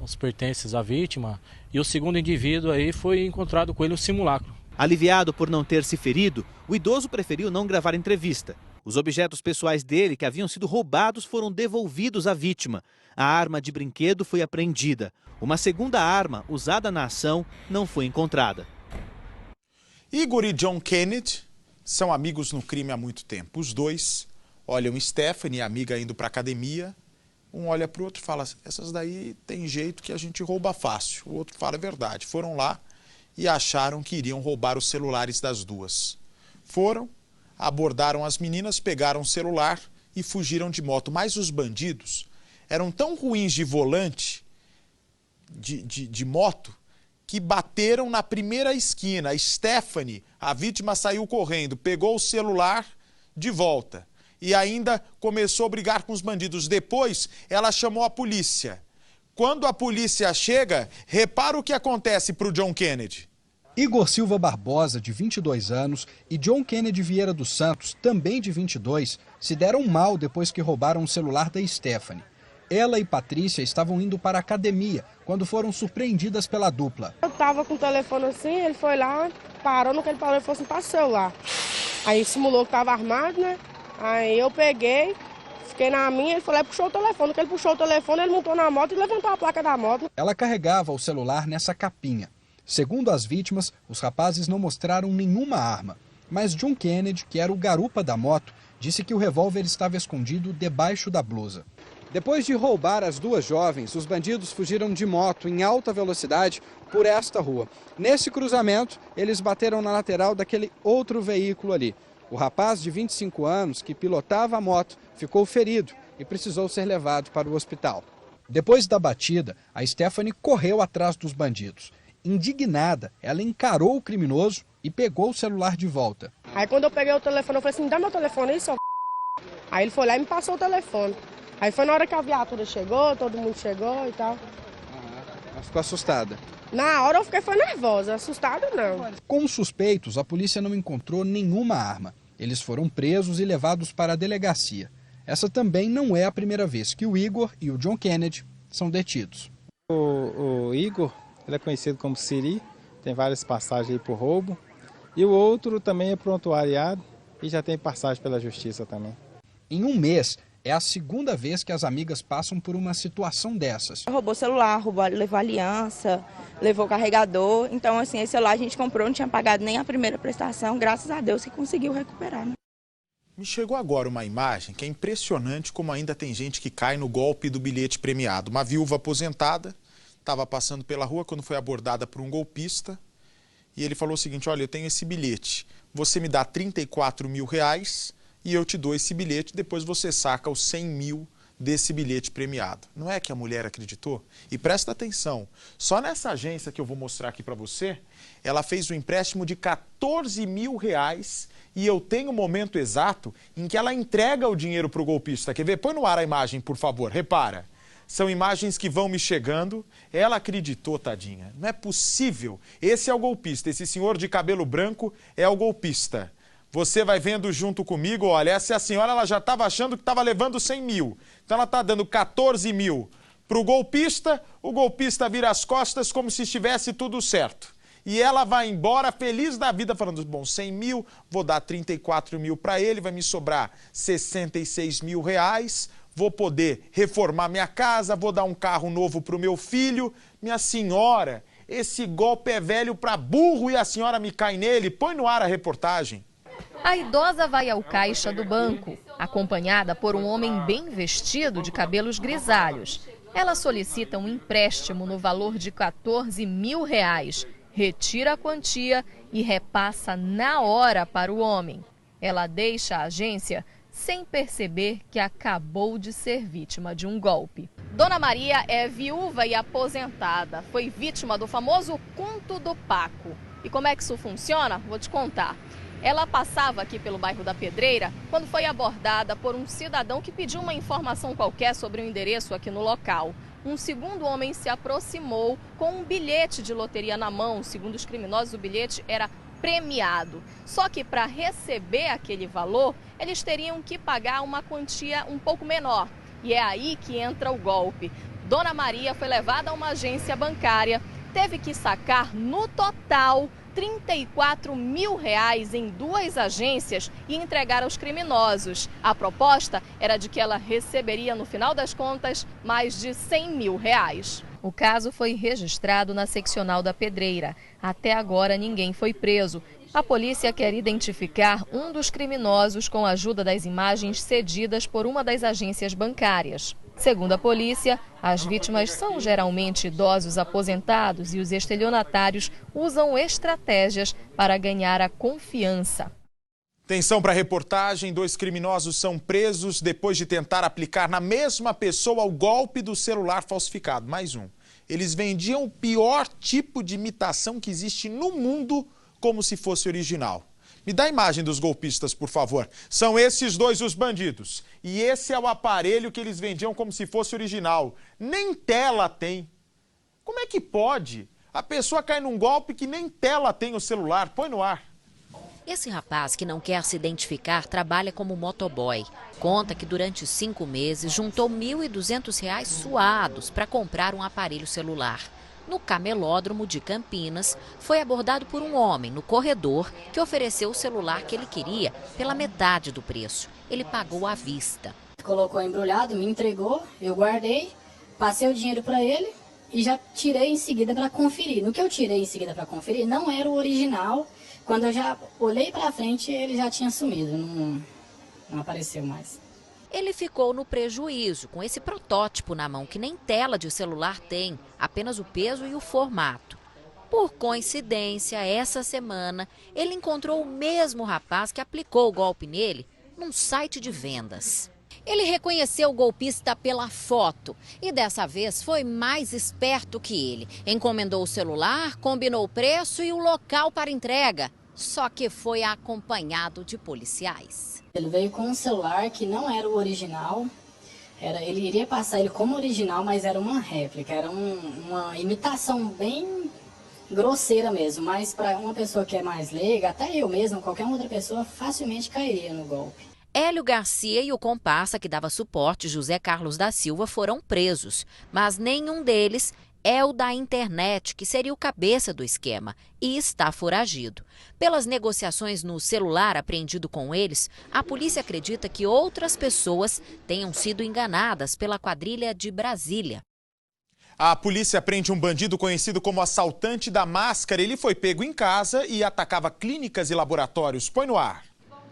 os pertences à vítima e o segundo indivíduo aí foi encontrado com ele um simulacro. Aliviado por não ter se ferido, o idoso preferiu não gravar entrevista. Os objetos pessoais dele, que haviam sido roubados, foram devolvidos à vítima. A arma de brinquedo foi apreendida. Uma segunda arma, usada na ação, não foi encontrada. Igor e John Kennedy são amigos no crime há muito tempo. Os dois olham Stephanie, amiga, indo para a academia. Um olha para o outro e fala, essas daí tem jeito que a gente rouba fácil. O outro fala, é verdade. Foram lá e acharam que iriam roubar os celulares das duas. Foram, abordaram as meninas, pegaram o celular e fugiram de moto. Mas os bandidos eram tão ruins de volante, de moto, que bateram na primeira esquina. A Stephanie, a vítima, saiu correndo, pegou o celular de volta e ainda começou a brigar com os bandidos. Depois, ela chamou a polícia. Quando a polícia chega, repara o que acontece para o John Kennedy. Igor Silva Barbosa, de 22 anos, e John Kennedy Vieira dos Santos, também de 22, se deram mal depois que roubaram o celular da Stephanie. Ela e Patrícia estavam indo para a academia quando foram surpreendidas pela dupla. Eu estava com o telefone assim, ele foi lá, parou, no que ele parou, ele falou assim, passa o celular. Aí simulou que estava armado, né? Aí eu peguei, fiquei na minha, ele falou, puxou o telefone. Quando ele puxou o telefone, ele montou na moto e levantou a placa da moto. Ela carregava o celular nessa capinha. Segundo as vítimas, os rapazes não mostraram nenhuma arma. Mas John Kennedy, que era o garupa da moto, disse que o revólver estava escondido debaixo da blusa. Depois de roubar as duas jovens, os bandidos fugiram de moto em alta velocidade por esta rua. Nesse cruzamento, eles bateram na lateral daquele outro veículo ali. O rapaz de 25 anos, que pilotava a moto, ficou ferido e precisou ser levado para o hospital. Depois da batida, a Stephanie correu atrás dos bandidos. Indignada, ela encarou o criminoso e pegou o celular de volta. Aí quando eu peguei o telefone, eu falei assim, dá meu telefone aí, seu f***. Aí ele foi lá e me passou o telefone. Aí foi na hora que a viatura chegou, todo mundo chegou e tal. Ela ficou assustada? Na hora eu fiquei nervosa, assustada não. Com os suspeitos, a polícia não encontrou nenhuma arma. Eles foram presos e levados para a delegacia. Essa também não é a primeira vez que o Igor e o John Kennedy são detidos. O Igor, ele é conhecido como Siri, tem várias passagens aí por roubo. E o outro também é prontuariado e já tem passagem pela justiça também. Em um mês, é a segunda vez que as amigas passam por uma situação dessas. Roubou celular, levou aliança, levou carregador. Então, assim, esse celular a gente comprou, não tinha pagado nem a primeira prestação. Graças a Deus que conseguiu recuperar, né? Me chegou agora uma imagem que é impressionante como ainda tem gente que cai no golpe do bilhete premiado. Uma viúva aposentada estava passando pela rua quando foi abordada por um golpista e ele falou o seguinte, olha, eu tenho esse bilhete, você me dá 34 mil reais e eu te dou esse bilhete, depois você saca os 100 mil desse bilhete premiado. Não é que a mulher acreditou? E presta atenção, só nessa agência que eu vou mostrar aqui para você, ela fez um empréstimo de R$14 mil e eu tenho o momento exato em que ela entrega o dinheiro para o golpista. Quer ver? Põe no ar a imagem, por favor. Repara. São imagens que vão me chegando. Ela acreditou, tadinha. Não é possível. Esse é o golpista. Esse senhor de cabelo branco é o golpista. Você vai vendo junto comigo, olha, essa é a senhora, ela já estava achando que estava levando 100 mil. Então ela está dando 14 mil para o golpista vira as costas como se estivesse tudo certo. E ela vai embora feliz da vida, falando, bom, 100 mil, vou dar 34 mil para ele, vai me sobrar 66 mil reais, vou poder reformar minha casa, vou dar um carro novo para o meu filho. Minha senhora, esse golpe é velho para burro e a senhora me cai nele. Põe no ar a reportagem. A idosa vai ao caixa do banco, acompanhada por um homem bem vestido de cabelos grisalhos. Ela solicita um empréstimo no valor de R$14 mil, retira a quantia e repassa na hora para o homem. Ela deixa a agência sem perceber que acabou de ser vítima de um golpe. Dona Maria é viúva e aposentada. Foi vítima do famoso conto do Paco. E como é que isso funciona? Vou te contar. Ela passava aqui pelo bairro da Pedreira quando foi abordada por um cidadão que pediu uma informação qualquer sobre o endereço aqui no local. Um segundo homem se aproximou com um bilhete de loteria na mão. Segundo os criminosos, o bilhete era premiado. Só que para receber aquele valor, eles teriam que pagar uma quantia um pouco menor. E é aí que entra o golpe. Dona Maria foi levada a uma agência bancária, teve que sacar no total R$34 mil em 2 agências e entregar aos criminosos. A proposta era de que ela receberia, no final das contas, mais de R$100 mil. O caso foi registrado na seccional da Pedreira. Até agora, ninguém foi preso. A polícia quer identificar um dos criminosos com a ajuda das imagens cedidas por uma das agências bancárias. Segundo a polícia, as vítimas são geralmente idosos aposentados e os estelionatários usam estratégias para ganhar a confiança. Atenção para a reportagem, 2 criminosos são presos depois de tentar aplicar na mesma pessoa o golpe do celular falsificado. Mais um. Eles vendiam o pior tipo de imitação que existe no mundo como se fosse original. Me dá a imagem dos golpistas, por favor. São esses 2 os bandidos. E esse é o aparelho que eles vendiam como se fosse original. Nem tela tem. Como é que pode? A pessoa cai num golpe que nem tela tem o celular. Põe no ar. Esse rapaz, que não quer se identificar, trabalha como motoboy. Conta que durante 5 meses juntou R$1.200 suados para comprar um aparelho celular. No camelódromo de Campinas, foi abordado por um homem no corredor que ofereceu o celular que ele queria pela metade do preço. Ele pagou à vista. Colocou embrulhado, me entregou, eu guardei, passei o dinheiro para ele e já tirei em seguida para conferir. No que eu tirei em seguida para conferir, não era o original. Quando eu já olhei para frente, ele já tinha sumido, não apareceu mais. Ele ficou no prejuízo com esse protótipo na mão, que nem tela de celular tem, apenas o peso e o formato. Por coincidência, essa semana, ele encontrou o mesmo rapaz que aplicou o golpe nele num site de vendas. Ele reconheceu o golpista pela foto e dessa vez foi mais esperto que ele. Encomendou o celular, combinou o preço e o local para entrega. Só que foi acompanhado de policiais. Ele veio com um celular que não era o original. Ele iria passar ele como original, mas era uma réplica. Era uma imitação bem grosseira mesmo. Mas para uma pessoa que é mais leiga, até eu mesmo, qualquer outra pessoa, facilmente cairia no golpe. Hélio Garcia e o comparsa que dava suporte, José Carlos da Silva, foram presos. Mas nenhum deles é o da internet, que seria o cabeça do esquema, e está foragido. Pelas negociações no celular apreendido com eles, a polícia acredita que outras pessoas tenham sido enganadas pela quadrilha de Brasília. A polícia prende um bandido conhecido como assaltante da máscara. Ele foi pego em casa e atacava clínicas e laboratórios. Põe no ar.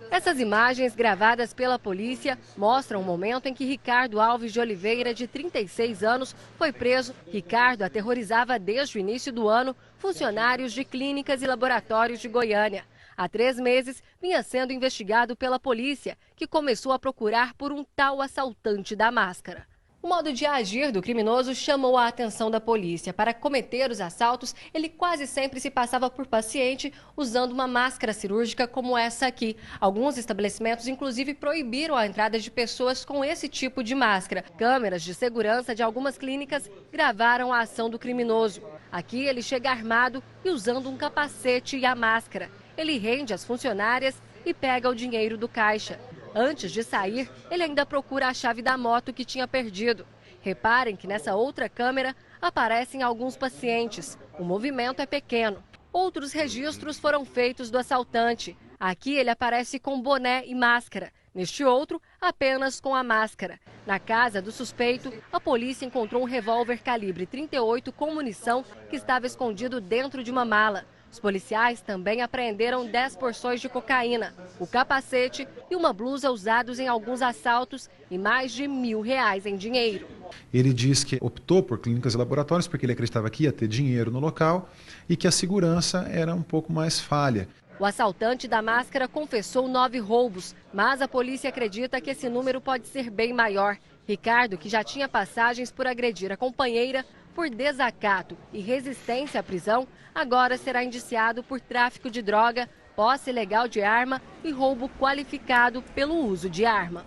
Essas imagens gravadas pela polícia mostram o momento em que Ricardo Alves de Oliveira, de 36 anos, foi preso. Ricardo aterrorizava desde o início do ano funcionários de clínicas e laboratórios de Goiânia. Há 3 meses, vinha sendo investigado pela polícia, que começou a procurar por um tal assaltante da máscara. O modo de agir do criminoso chamou a atenção da polícia. Para cometer os assaltos, ele quase sempre se passava por paciente usando uma máscara cirúrgica como essa aqui. Alguns estabelecimentos, inclusive, proibiram a entrada de pessoas com esse tipo de máscara. Câmeras de segurança de algumas clínicas gravaram a ação do criminoso. Aqui ele chega armado e usando um capacete e a máscara. Ele rende as funcionárias e pega o dinheiro do caixa. Antes de sair, ele ainda procura a chave da moto que tinha perdido. Reparem que nessa outra câmera aparecem alguns pacientes. O movimento é pequeno. Outros registros foram feitos do assaltante. Aqui ele aparece com boné e máscara. Neste outro, apenas com a máscara. Na casa do suspeito, a polícia encontrou um revólver calibre 38 com munição que estava escondido dentro de uma mala. Os policiais também apreenderam 10 porções de cocaína, o capacete e uma blusa usados em alguns assaltos e mais de R$1.000 em dinheiro. Ele diz que optou por clínicas e laboratórios porque ele acreditava que ia ter dinheiro no local e que a segurança era um pouco mais falha. O assaltante da máscara confessou 9 roubos, mas a polícia acredita que esse número pode ser bem maior. Ricardo, que já tinha passagens por agredir a companheira, por desacato e resistência à prisão, agora será indiciado por tráfico de droga, posse ilegal de arma e roubo qualificado pelo uso de arma.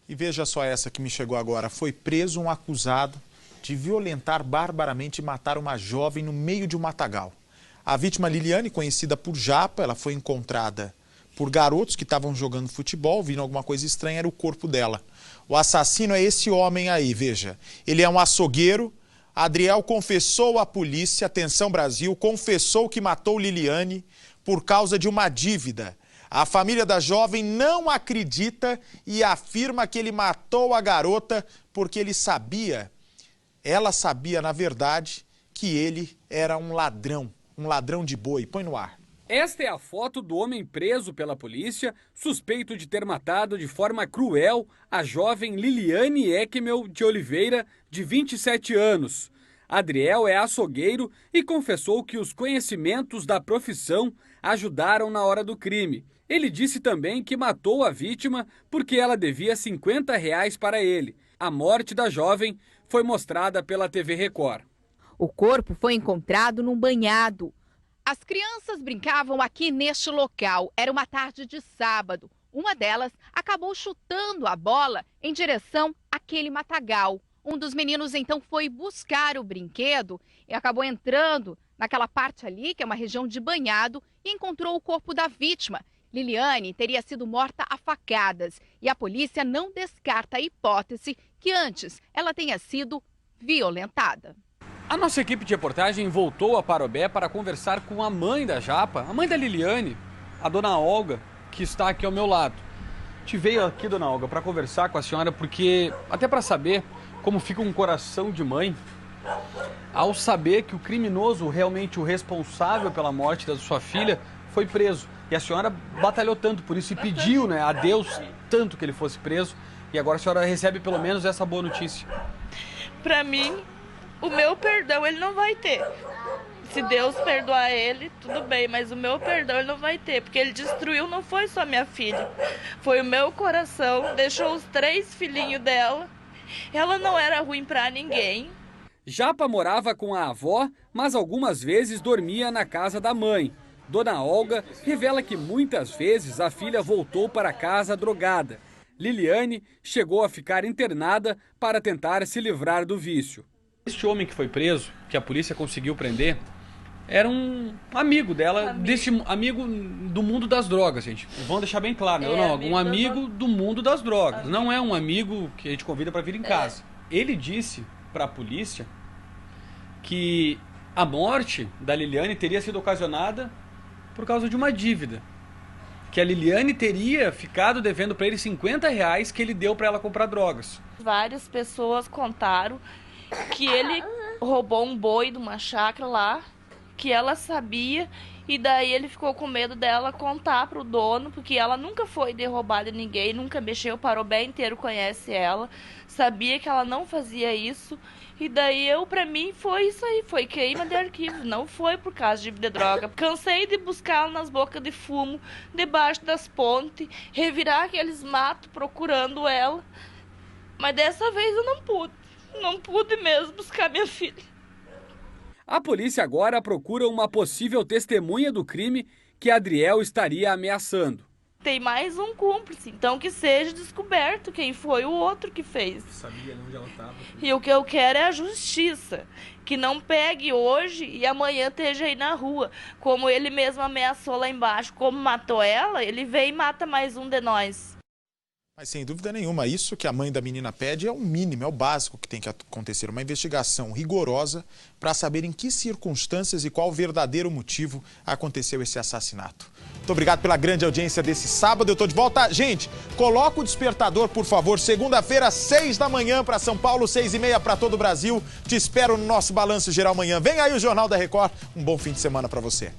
E veja só essa que me chegou agora. Foi preso um acusado de violentar barbaramente e matar uma jovem no meio de um matagal. A vítima Liliane, conhecida por Japa, ela foi encontrada por garotos que estavam jogando futebol, viram alguma coisa estranha, era o corpo dela. O assassino é esse homem aí, veja. Ele é um açougueiro. Adriel confessou à polícia, atenção Brasil, confessou que matou Liliane por causa de uma dívida. A família da jovem não acredita e afirma que ele matou a garota porque ela sabia, na verdade, que ele era um ladrão de boi. Põe no ar. Esta é a foto do homem preso pela polícia, suspeito de ter matado de forma cruel a jovem Liliane Ekmel de Oliveira, de 27 anos. Adriel é açougueiro e confessou que os conhecimentos da profissão ajudaram na hora do crime. Ele disse também que matou a vítima porque ela devia R$50 para ele. A morte da jovem foi mostrada pela TV Record. O corpo foi encontrado num banhado. As crianças brincavam aqui neste local. Era uma tarde de sábado. Uma delas acabou chutando a bola em direção àquele matagal. Um dos meninos então foi buscar o brinquedo e acabou entrando naquela parte ali, que é uma região de banhado, e encontrou o corpo da vítima. Liliane teria sido morta a facadas e a polícia não descarta a hipótese que antes ela tenha sido violentada. A nossa equipe de reportagem voltou a Parobé para conversar com a mãe da Japa, a mãe da Liliane, a dona Olga, que está aqui ao meu lado. Te veio aqui, dona Olga, para conversar com a senhora, porque até para saber como fica um coração de mãe ao saber que o criminoso, realmente o responsável pela morte da sua filha, foi preso. E a senhora batalhou tanto por isso e pediu, né, a Deus tanto que ele fosse preso. E agora a senhora recebe pelo menos essa boa notícia. Para mim, o meu perdão ele não vai ter. Se Deus perdoar ele, tudo bem, mas o meu perdão ele não vai ter, porque ele destruiu, não foi só minha filha, foi o meu coração, deixou os 3 filhinhos dela. Ela não era ruim para ninguém. Japa morava com a avó, mas algumas vezes dormia na casa da mãe. Dona Olga revela que muitas vezes a filha voltou para casa drogada. Liliane chegou a ficar internada para tentar se livrar do vício. Este homem que foi preso, que a polícia conseguiu prender, era um amigo dela, desse amigo do mundo das drogas, gente. Vamos deixar bem claro, um amigo do mundo das drogas. Não é um amigo que a gente convida para vir em casa. Ele disse para a polícia que a morte da Liliane teria sido ocasionada por causa de uma dívida. Que a Liliane teria ficado devendo para ele R$50 que ele deu para ela comprar drogas. Várias pessoas contaram que ele roubou um boi de uma chácara lá que ela sabia, e daí ele ficou com medo dela contar pro dono, porque ela nunca foi derrubada de ninguém, nunca mexeu, o Parobé inteiro conhece ela, sabia que ela não fazia isso, e daí pra mim foi isso aí, foi queima de arquivo, não foi por causa de droga. Cansei de buscá-la nas bocas de fumo, debaixo das pontes, revirar aqueles matos procurando ela, mas dessa vez eu não pude mesmo buscar minha filha. A polícia agora procura uma possível testemunha do crime que Adriel estaria ameaçando. Tem mais um cúmplice, então que seja descoberto quem foi o outro que fez. Sabia onde ela estava. E o que eu quero é a justiça, que não pegue hoje e amanhã esteja aí na rua. Como ele mesmo ameaçou lá embaixo, como matou ela, ele vem e mata mais um de nós. Mas sem dúvida nenhuma, isso que a mãe da menina pede é o mínimo, é o básico que tem que acontecer. Uma investigação rigorosa para saber em que circunstâncias e qual o verdadeiro motivo aconteceu esse assassinato. Muito obrigado pela grande audiência desse sábado. Eu estou de volta. Gente, coloca o despertador, por favor. Segunda-feira, 6 da manhã para São Paulo, 6h30 para todo o Brasil. Te espero no nosso Balanço Geral amanhã. Vem aí o Jornal da Record. Um bom fim de semana para você.